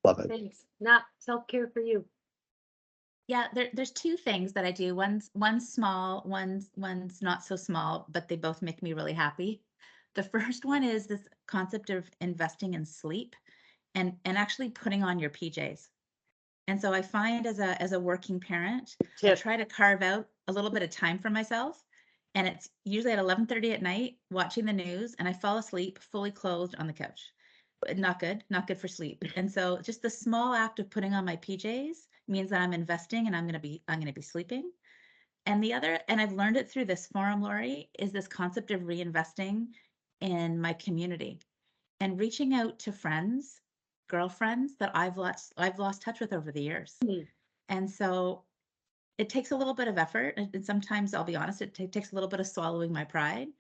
love it. Thanks. Not self-care for you. Yeah, there's two things that I do. One's small, one's not so small, but they both make me really happy. The first one is this concept of investing in sleep and actually putting on your PJs. And so I find as a working parent, I Tip. try to carve out a little bit of time for myself. And it's usually at 11:30 at night watching the news, and I fall asleep fully clothed on the couch. Not good, not good for sleep. And so just the small act of putting on my PJs means that I'm investing and I'm going to be sleeping. And the other, and I've learned it through this forum, Lori, is this concept of reinvesting in my community and reaching out to friends, girlfriends that I've lost touch with over the years. Mhm. And so it takes a little bit of effort, and sometimes I'll be honest, it takes a little bit of swallowing my pride.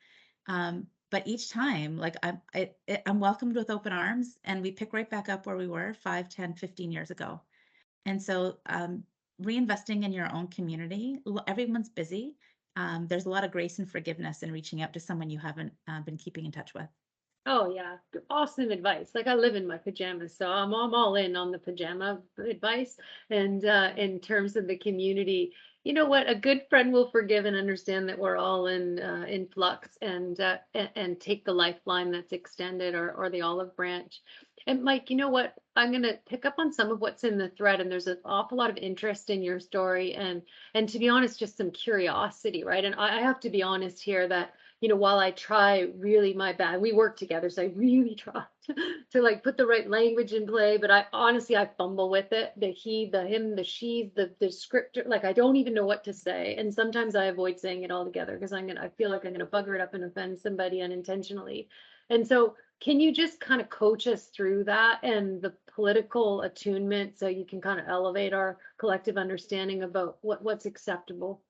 But each time, like I'm welcomed with open arms, and we pick right back up where we were 5, 10, 15 years ago. And so reinvesting in your own community, everyone's busy. There's a lot of grace and forgiveness in reaching out to someone you haven't been keeping in touch with. Oh yeah, awesome advice. Like I live in my pajamas, so I'm all in on the pajama advice. And in terms of the community, you know what? A good friend will forgive and understand that we're all in flux and take the lifeline that's extended or the olive branch. And Mike, you know what? I'm gonna pick up on some of what's in the thread, and there's an awful lot of interest in your story, and to be honest, just some curiosity, right? And I have to be honest here that, you know, while I try really my best, we work together, so I really try to like put the right language in play, but I honestly, I fumble with it. The he, the him, the she, the descriptor, like I don't even know what to say. And sometimes I avoid saying it altogether because I feel like I'm gonna bugger it up and offend somebody unintentionally. And so can you just kind of coach us through that and the political attunement so you can kind of elevate our collective understanding about what's acceptable?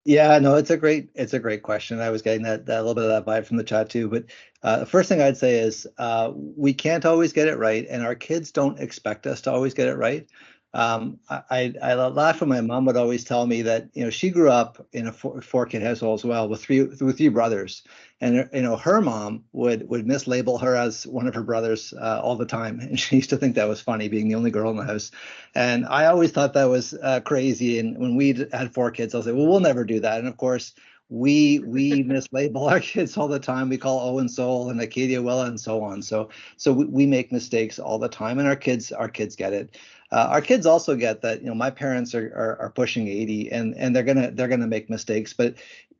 Yeah, no, it's a great question. I was getting that little bit of that vibe from the chat too. But the first thing I'd say is we can't always get it right, and our kids don't expect us to always get it right. I laugh when my mom would always tell me that, you know, she grew up in a four kid household as well with three brothers, and you know her mom would mislabel her as one of her brothers all the time, and she used to think that was funny being the only girl in the house. And I always thought that was crazy. And when we had four kids, I was like, well, we'll never do that. And of course, we mislabel our kids all the time. We call Owen Soul and Acadia Willa and so on. So we make mistakes all the time, and our kids get it. Our kids also get that, you know, my parents are pushing 80 and they're gonna make mistakes, but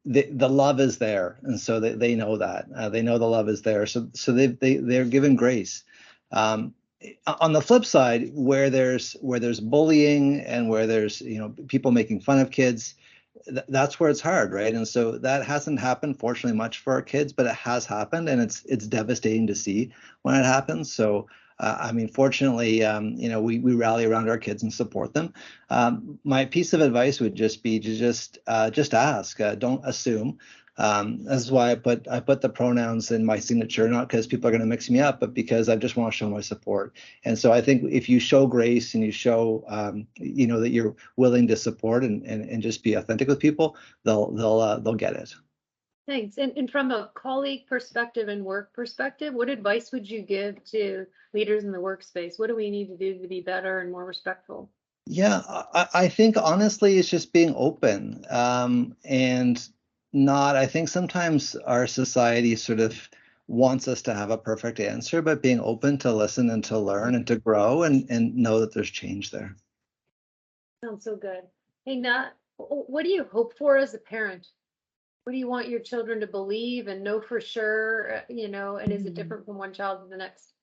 the love is there, and so they know that they know the love is there. So they're given grace. On the flip side, where there's bullying and where there's, you know, people making fun of kids, that's where it's hard, right? And so that hasn't happened, fortunately, much for our kids, but it has happened, and it's devastating to see when it happens. So I mean, fortunately, you know, we rally around our kids and support them. My piece of advice would just be to just ask, don't assume. That's why I put the pronouns in my signature, not because people are going to mix me up, but because I just want to show my support. And so I think if you show grace and you show, you know, that you're willing to support and just be authentic with people, they'll get it. Thanks. And from a colleague perspective and work perspective, what advice would you give to leaders in the workspace? What do we need to do to be better and more respectful? Yeah, I think honestly, it's just being open, and not. I think sometimes our society sort of wants us to have a perfect answer, but being open to listen and to learn and to grow and know that there's change there. Sounds so good. Hey, Nat, what do you hope for as a parent? What do you want your children to believe and know for sure, you know, and is it different from one child to the next?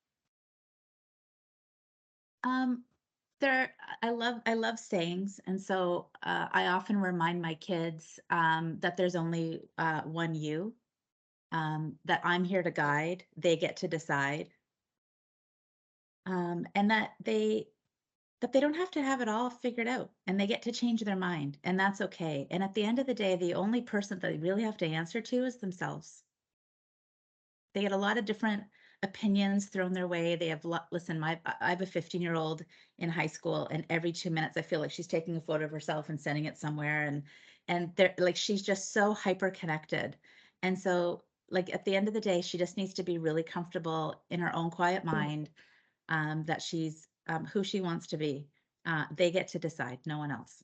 I love sayings, and so I often remind my kids that there's only one you, that I'm here to guide, they get to decide, and that they don't have to have it all figured out, and they get to change their mind, and that's okay. And at the end of the day, the only person that they really have to answer to is themselves. They get a lot of different opinions thrown their way. They have listen, I have a 15-year-old in high school, and every 2 minutes I feel like she's taking a photo of herself and sending it somewhere, and they're like, she's just so hyper connected. And so like at the end of the day, she just needs to be really comfortable in her own quiet mind, that she's who she wants to be. They get to decide, no one else.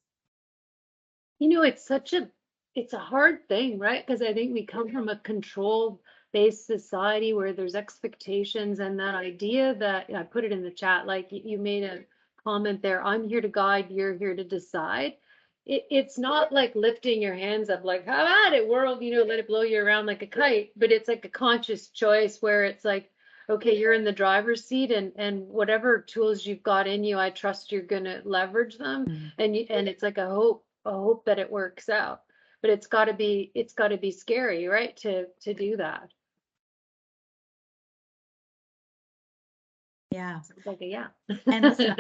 You know, it's a hard thing, right? Because I think we come from a control-based society where there's expectations, and that idea that I put it in the chat, like you made a comment there, I'm here to guide, you're here to decide. It's not like lifting your hands up like, have at it, world, let it blow you around like a kite, but it's like a conscious choice where it's like, okay, you're in the driver's seat, and whatever tools you've got in you, I trust you're gonna leverage them. And it's like a hope that it works out. But it's got to be scary, right? To do that. Yeah. It's like And listen,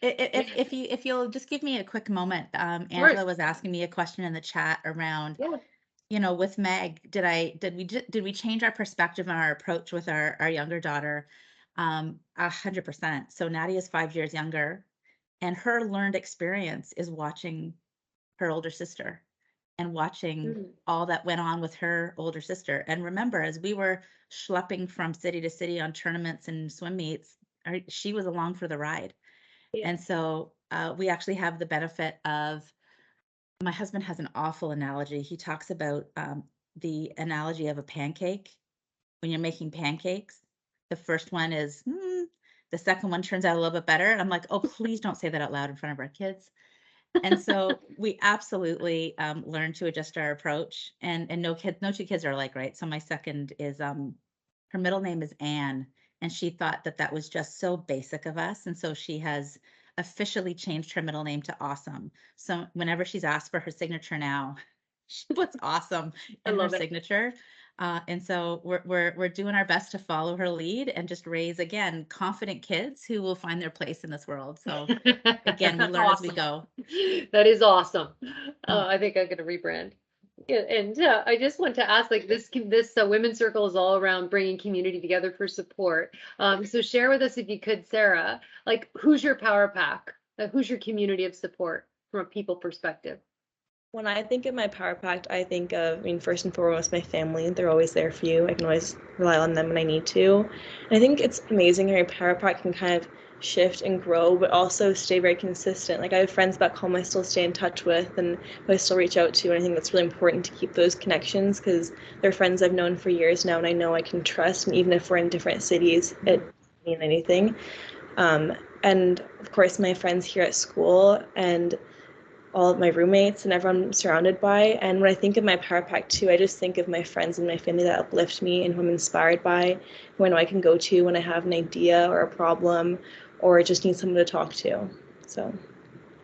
if you'll just give me a quick moment, Angela was asking me a question in the chat around, with Meg, did we change our perspective and our approach with our younger daughter? 100%. So Nadia is 5 years younger, and her learned experience is watching her older sister and watching all that went on with her older sister. And remember, as we were schlepping from city to city on tournaments and swim meets, she was along for the ride. And so we actually have the benefit of, my husband has an awful analogy. He talks about the analogy of a pancake. When you're making pancakes, the first one is, the second one turns out a little bit better. I'm like, oh, please don't say that out loud in front of our kids. And so we absolutely learned to adjust our approach, and no two kids are alike, right? So my second is, her middle name is Anne, and she thought that was just so basic of us. And so she has officially changed her middle name to Awesome. So whenever she's asked for her signature now, she puts Awesome in her signature. And so we're doing our best to follow her lead and just raise, again, confident kids who will find their place in this world. So again, we learn as we go. That is awesome. I think I'm going to rebrand. Yeah, and I just want to ask, like, this women's circle is all around bringing community together for support. So share with us, if you could, Sarah, like, who's your power pack? Who's your community of support from a people perspective? When I think of my power pack, I think of, first and foremost, my family. They're always there for you. I can always rely on them when I need to. And I think it's amazing how your power pack can kind of shift and grow, but also stay very consistent. Like, I have friends back home I still stay in touch with and who I still reach out to. And I think that's really important to keep those connections, because they're friends I've known for years now and I know I can trust. And even if we're in different cities, it doesn't mean anything. And of course, my friends here at school and all of my roommates and everyone I'm surrounded by. And when I think of my power pack too, I just think of my friends and my family that uplift me and who I'm inspired by, who I know I can go to when I have an idea or a problem or just need someone to talk to. So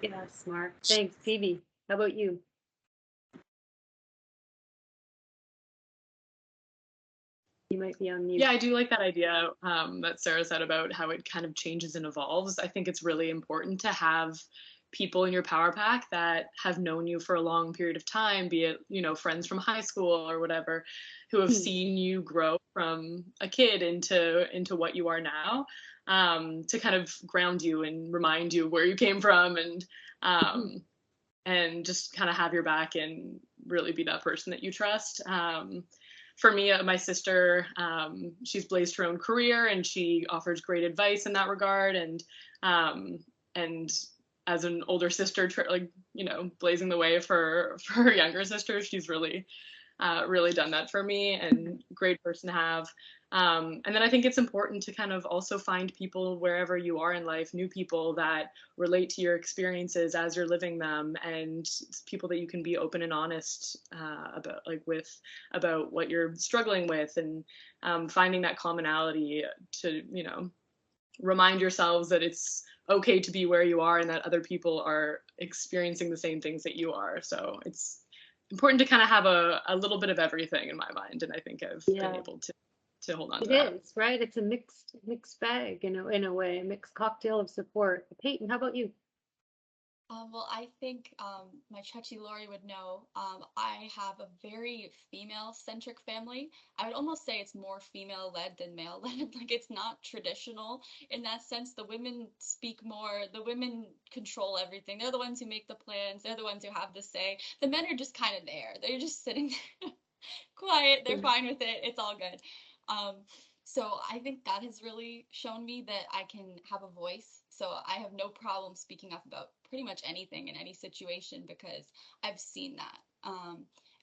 yeah, smart. Thanks. Phoebe, how about you? You might be on mute. Yeah, I do like that idea that Sarah said about how it kind of changes and evolves. I think it's really important to have people in your power pack that have known you for a long period of time, be it, friends from high school or whatever, who have seen you grow from a kid into what you are now, to kind of ground you and remind you where you came from, and just kind of have your back and really be that person that you trust. For me, my sister, she's blazed her own career and she offers great advice in that regard. And as an older sister, blazing the way for her younger sister, she's really done that for me, and great person to have. And then I think it's important to kind of also find people wherever you are in life, new people that relate to your experiences as you're living them, and people that you can be open and honest about what you're struggling with, and finding that commonality to, remind yourselves that it's okay to be where you are and that other people are experiencing the same things that you are. So it's important to kind of have a little bit of everything in my mind. And I think I've been able to hold on to that. It is, right? It's a mixed bag, in a way, a mixed cocktail of support. Peyton, how about you? Well, I think my Chachi Lori would know. I have a very female-centric family. I would almost say it's more female-led than male-led. Like, it's not traditional in that sense. The women speak more. The women control everything. They're the ones who make the plans. They're the ones who have the say. The men are just kind of there. They're just sitting there quiet. They're fine with it. It's all good. So I think that has really shown me that I can have a voice. So I have no problem speaking up about pretty much anything in any situation because I've seen that.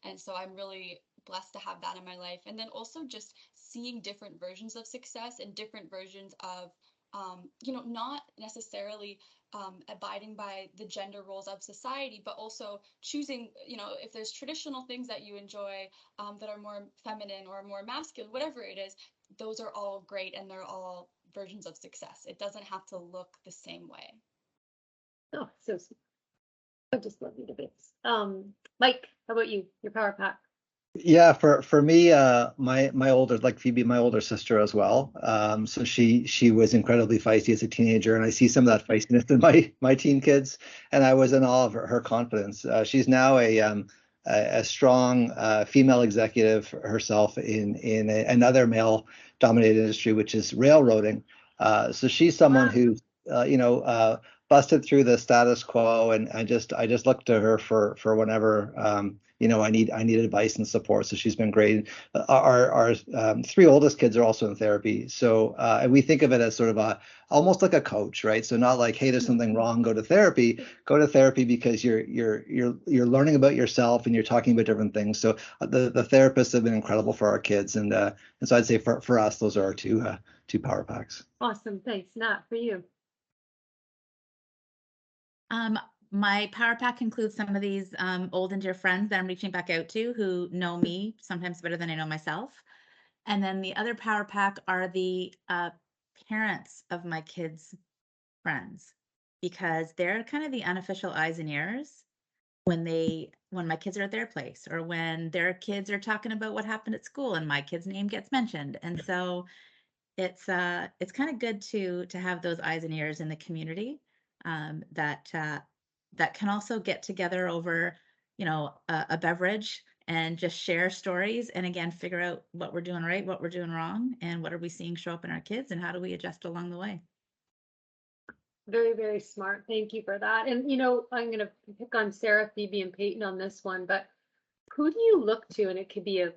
And so I'm really blessed to have that in my life. And then also just seeing different versions of success and different versions of, not necessarily abiding by the gender roles of society, but also choosing, if there's traditional things that you enjoy that are more feminine or more masculine, whatever it is, those are all great and they're all versions of success. It doesn't have to look the same way. Oh, so sweet. I just love your debates. Mike, how about you? Your power pack? Yeah, for me, my older, like Phoebe, my older sister as well. So she was incredibly feisty as a teenager, and I see some of that feistiness in my teen kids, and I was in awe of her confidence. She's now a strong female executive herself in another male-dominated industry, which is railroading. So she's someone who, busted through the status quo, and I just look to her for whenever I need advice and support. So she's been great. Our three oldest kids are also in therapy, so and we think of it as sort of almost like a coach, right? So not like, hey, there's something wrong, go to therapy. Go to therapy because you're learning about yourself and you're talking about different things. So the therapists have been incredible for our kids, and so I'd say for us, those are our two power packs. Awesome, thanks. Nat, for you. My power pack includes some of these old and dear friends that I'm reaching back out to who know me sometimes better than I know myself. And then the other power pack are the parents of my kids' friends, because they're kind of the unofficial eyes and ears when my kids are at their place, or when their kids are talking about what happened at school and my kid's name gets mentioned. And so it's kind of good to have those eyes and ears in the community that can also get together over, a beverage and just share stories, and again, figure out what we're doing right, what we're doing wrong, and what are we seeing show up in our kids, and how do we adjust along the way. Very, very smart. Thank you for that. And, I'm going to pick on Sarah, Phoebe, and Peyton on this one, but who do you look to? And it could be a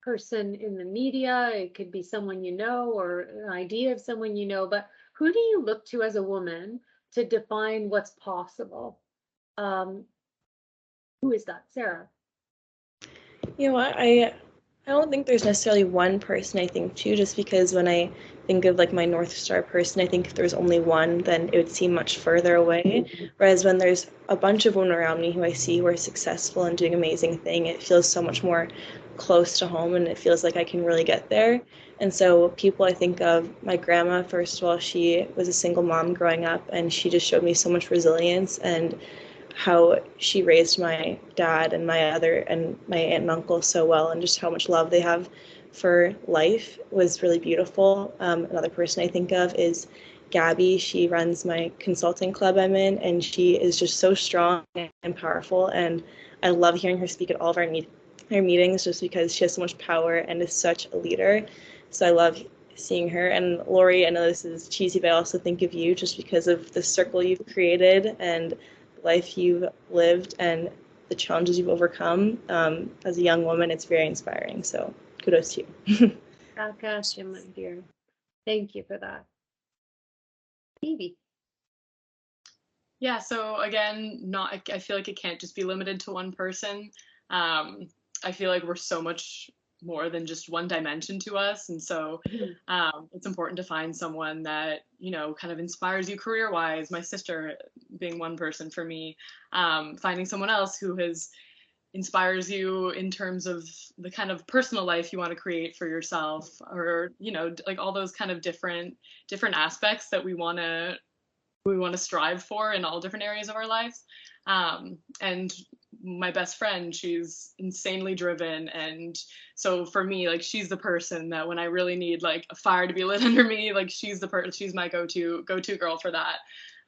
person in the media, it could be someone you know, or an idea of someone you know, but who do you look to as a woman to define what's possible? Who is that, Sarah? You know what? I don't think there's necessarily one person I think to, just because when I think of like my North Star person, I think if there's only one, then it would seem much further away. Whereas when there's a bunch of women around me who I see who are successful and doing amazing things, it feels so much more close to home, and it feels like I can really get there. And so people I think of, my grandma, first of all, she was a single mom growing up, and she just showed me so much resilience, and how she raised my dad and my aunt and uncle so well, and just how much love they have for life was really beautiful. Another person I think of is Gabby. She runs my consulting club I'm in, and she is just so strong and powerful, and I love hearing her speak at all of our meetings, just because she has so much power and is such a leader. So I love seeing her. And Lori, I know this is cheesy, but I also think of you just because of the circle you've created and life you've lived and the challenges you've overcome. As a young woman, it's very inspiring. So kudos to you. Gosh, my dear. Thank you for that. Phoebe. Yeah, so again, I feel like it can't just be limited to one person. I feel like we're so much more than just one dimension to us. And so it's important to find someone that, kind of inspires you career-wise. My sister being one person for me, finding someone else who inspires you in terms of the kind of personal life you want to create for yourself, or, like all those kind of different aspects that we want to we want to strive for in all different areas of our lives. And my best friend, she's insanely driven, and so for me, like, she's the person that when I really need like a fire to be lit under me, like, she's my go-to girl for that.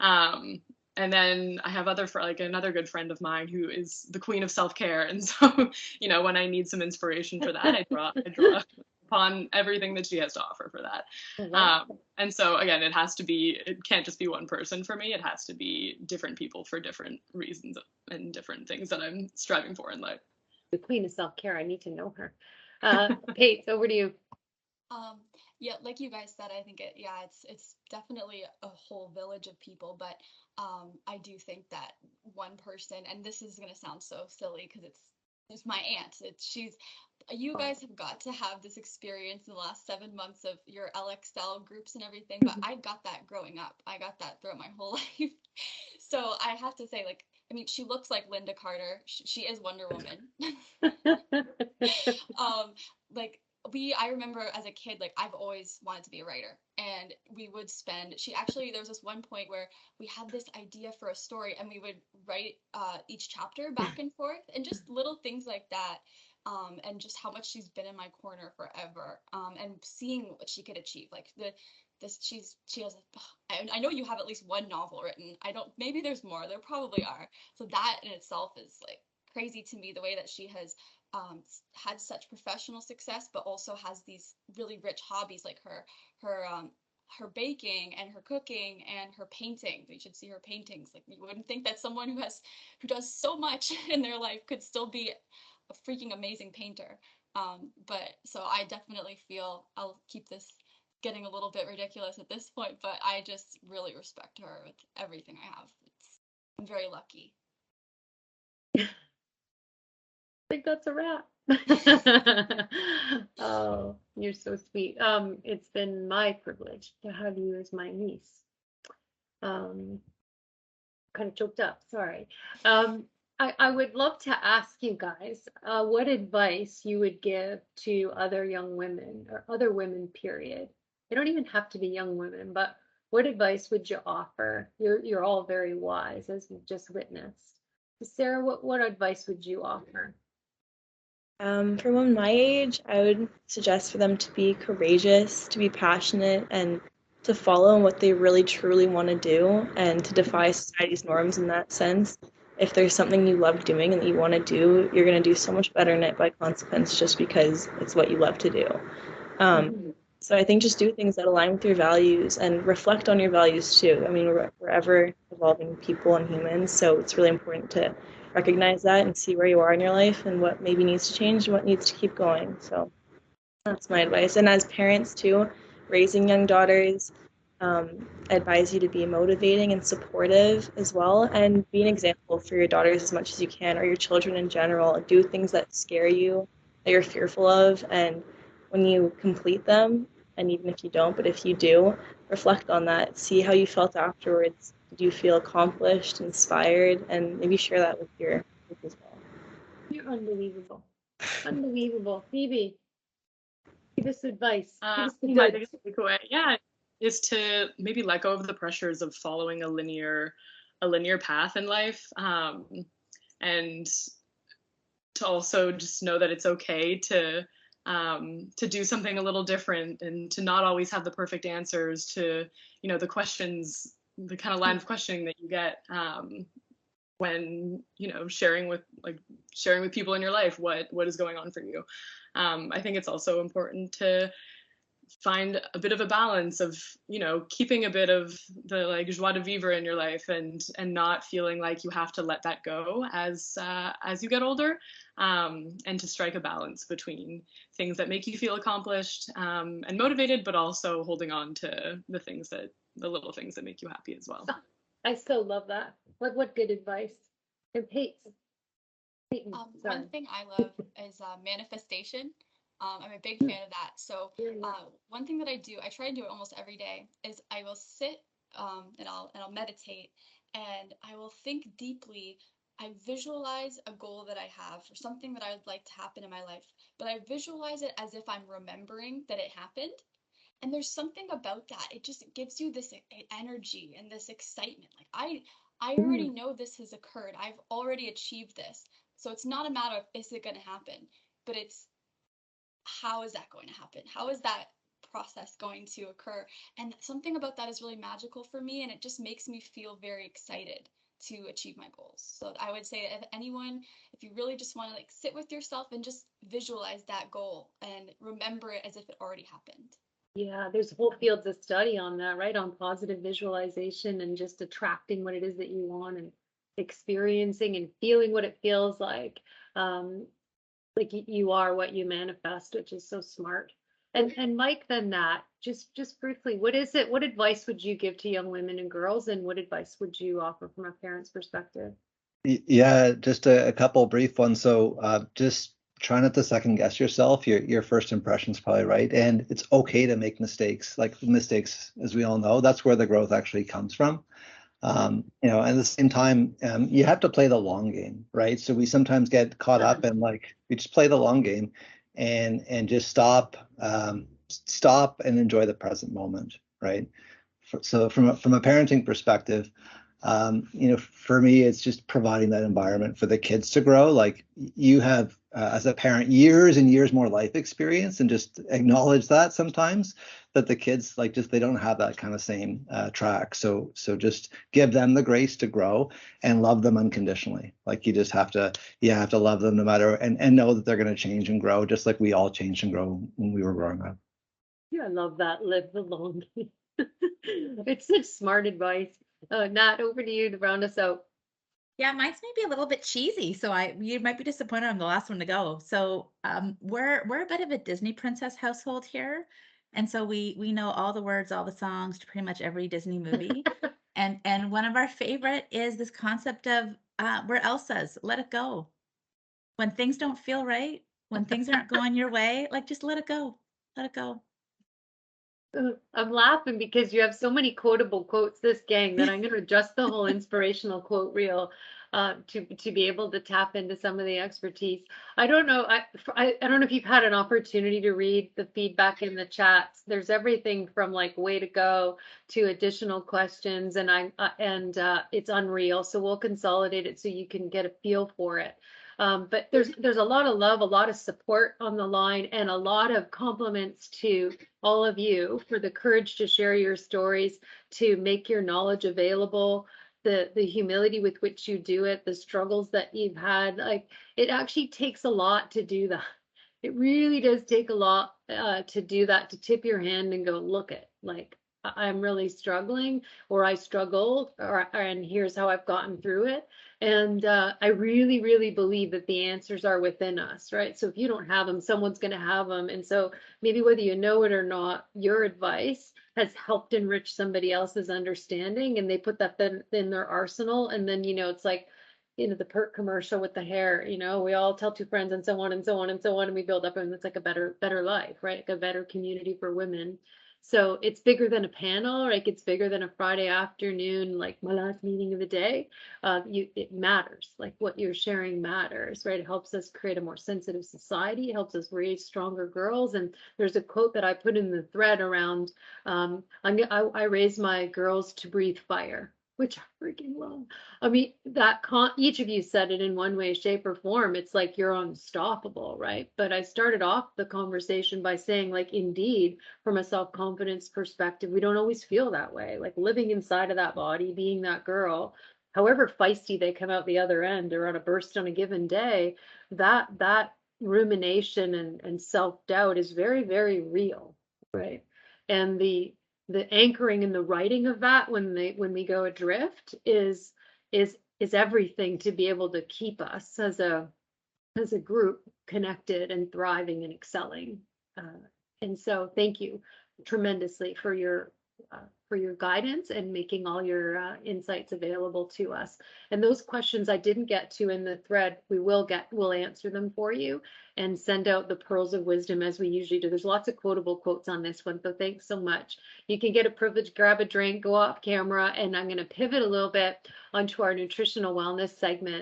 And then I have another good friend of mine who is the queen of self-care, and so when I need some inspiration for that, I draw upon everything that she has to offer for that. And so again, it can't just be one person for me. It has to be different people for different reasons and different things that I'm striving for in life. The queen of self-care. I need to know her. Kate, over to you. Yeah, like you guys said, I think it's definitely a whole village of people, but I do think that one person, and this is gonna sound so silly because it's my aunt. You guys have got to have this experience in the last 7 months of your ElleExcel groups and everything, but I got that growing up. I got that throughout my whole life. So I have to say, like, I mean, she looks like Linda Carter. She is Wonder Woman. Like, I remember as a kid, like, I've always wanted to be a writer, and we would there was this one point where we had this idea for a story, and we would write each chapter back and forth, and just little things like that. And just how much she's been in my corner forever, and seeing what she could achieve. Like she has, I know you have at least one novel written. Maybe there's more. There probably are. So that in itself is like crazy to me, the way that she has had such professional success, but also has these really rich hobbies, like her baking and her cooking and her painting. You should see her paintings. Like, you wouldn't think that someone who does so much in their life could still be a freaking amazing painter. But so I definitely feel, I'll keep this getting a little bit ridiculous at this point, but I just really respect her with everything I have. I'm very lucky. I think that's a wrap. Oh, you're so sweet. It's been my privilege to have you as my niece. Kind of choked up, sorry. I would love to ask you guys what advice you would give to other young women, or other women, period. They don't even have to be young women, but what advice would you offer? You're all very wise, as we've just witnessed. Sarah, what advice would you offer? For women my age, I would suggest for them to be courageous, to be passionate, and to follow what they really truly want to do, and to defy society's norms in that sense. If there's something you love doing and that you want to do, you're going to do so much better in it by consequence, just because it's what you love to do. So I think just do things that align with your values, and reflect on your values too. I mean, we're ever evolving people and humans, so it's really important to recognize that and see where you are in your life and what maybe needs to change and what needs to keep going. So that's my advice. And as parents too, raising young daughters, I advise you to be motivating and supportive as well, and be an example for your daughters as much as you can, or your children in general. Do things that scare you, that you're fearful of, and when you complete them, and even if you don't, but if you do, reflect on that. See how you felt afterwards. Did you feel accomplished, inspired? And maybe share that with your kids as well. You're unbelievable. Unbelievable. Phoebe, give us advice. Give us the My goods. biggest takeaway, is to maybe let go of the pressures of following a linear path in life, and to also just know that it's okay to do something a little different, and to not always have the perfect answers to the questions, the kind of line of questioning that you get when sharing with people in your life what is going on for you. I think it's also important to find a bit of a balance of keeping a bit of the like joie de vivre in your life, and not feeling like you have to let that go as you get older, and to strike a balance between things that make you feel accomplished and motivated, but also holding on to the little things that make you happy as well. I so love that. What good advice. And Peyton, one thing I love is manifestation. I'm a big fan of that. So one thing that I do, I try to do it almost every day, is I will sit and I'll meditate, and I will think deeply. I visualize a goal that I have, or something that I would like to happen in my life, but I visualize it as if I'm remembering that it happened. And there's something about that. It just gives you this energy and this excitement. Like I already know this has occurred. I've already achieved this. So it's not a matter of is it going to happen, but it's how is that going to happen? How is that process going to occur? And something about that is really magical for me, and it just makes me feel very excited to achieve my goals. So I would say if anyone, if you really just want to like sit with yourself and just visualize that goal and remember it as if it already happened. Yeah, there's whole fields of study on that, right? On positive visualization and just attracting what it is that you want and experiencing and feeling what it feels like. Like you are what you manifest, which is so smart. And Mike, then that, just briefly, what is it? What advice would you give to young women and girls, and what advice would you offer from a parent's perspective? Yeah, just a couple brief ones. So just try not to second guess yourself. Your first impression is probably right, and it's okay to make mistakes. Like mistakes, as we all know, that's where the growth actually comes from. At the same time, you have to play the long game, right? So we sometimes get caught up in like we just play the long game, and just stop and enjoy the present moment, right? So from a parenting perspective, for me, it's just providing that environment for the kids to grow. Like you have, as a parent, years and years more life experience, and just acknowledge that sometimes that the kids they don't have that kind of same track. So just give them the grace to grow and love them unconditionally. Like you have to love them no matter, and know that they're going to change and grow, just like we all changed and grow when we were growing up. Yeah, I love that. Live the long game. It's such smart advice. Nat, over to you to round us out. Yeah, mine's maybe a little bit cheesy, so you might be disappointed I'm the last one to go. So we're a bit of a Disney princess household here, and so we know all the words, all the songs to pretty much every Disney movie. And one of our favorite is this concept of where Elsa's let it go. When things don't feel right, when things aren't going your way, like just let it go. Let it go. I'm laughing because you have so many quotable quotes, this gang, that I'm going to adjust the whole inspirational quote reel to be able to tap into some of the expertise. I don't know. I don't know if you've had an opportunity to read the feedback in the chats. There's everything from like way to go to additional questions, and it's unreal. So we'll consolidate it so you can get a feel for it. But there's a lot of love, a lot of support on the line, and a lot of compliments to all of you for the courage to share your stories, to make your knowledge available, the humility with which you do it, the struggles that you've had. Like it actually takes a lot to do that. It really does take a lot to do that, to tip your hand and go, look it, like I'm really struggling, or I struggled, and here's how I've gotten through it. And I really, really believe that the answers are within us, right? So if you don't have them, someone's going to have them. And so maybe whether you know it or not, your advice has helped enrich somebody else's understanding, and they put that in their arsenal. And then, it's like, the Perk commercial with the hair, we all tell two friends and so on and so on and so on, and we build up, and it's like a better life, right? Like a better community for women. So it's bigger than a panel, like it's bigger than a Friday afternoon, like my last meeting of the day. It matters, like what you're sharing matters, right? It helps us create a more sensitive society. It helps us raise stronger girls. And there's a quote that I put in the thread around, I raise my girls to breathe fire, which I freaking love. I mean, each of you said it in one way, shape, or form. It's like you're unstoppable, right? But I started off the conversation by saying, like, indeed, from a self-confidence perspective, we don't always feel that way. Like living inside of that body, being that girl, however feisty they come out the other end or on a burst on a given day, that rumination and self-doubt is very, very real, right? And the anchoring and the writing of that when we go adrift is everything to be able to keep us as a group connected and thriving and excelling. And so thank you tremendously for your guidance and making all your insights available to us. And those questions I didn't get to in the thread, we'll answer them for you and send out the pearls of wisdom as we usually do. There's lots of quotable quotes on this one, so thanks so much. You can get a privilege, grab a drink, go off camera, and I'm going to pivot a little bit onto our nutritional wellness segment.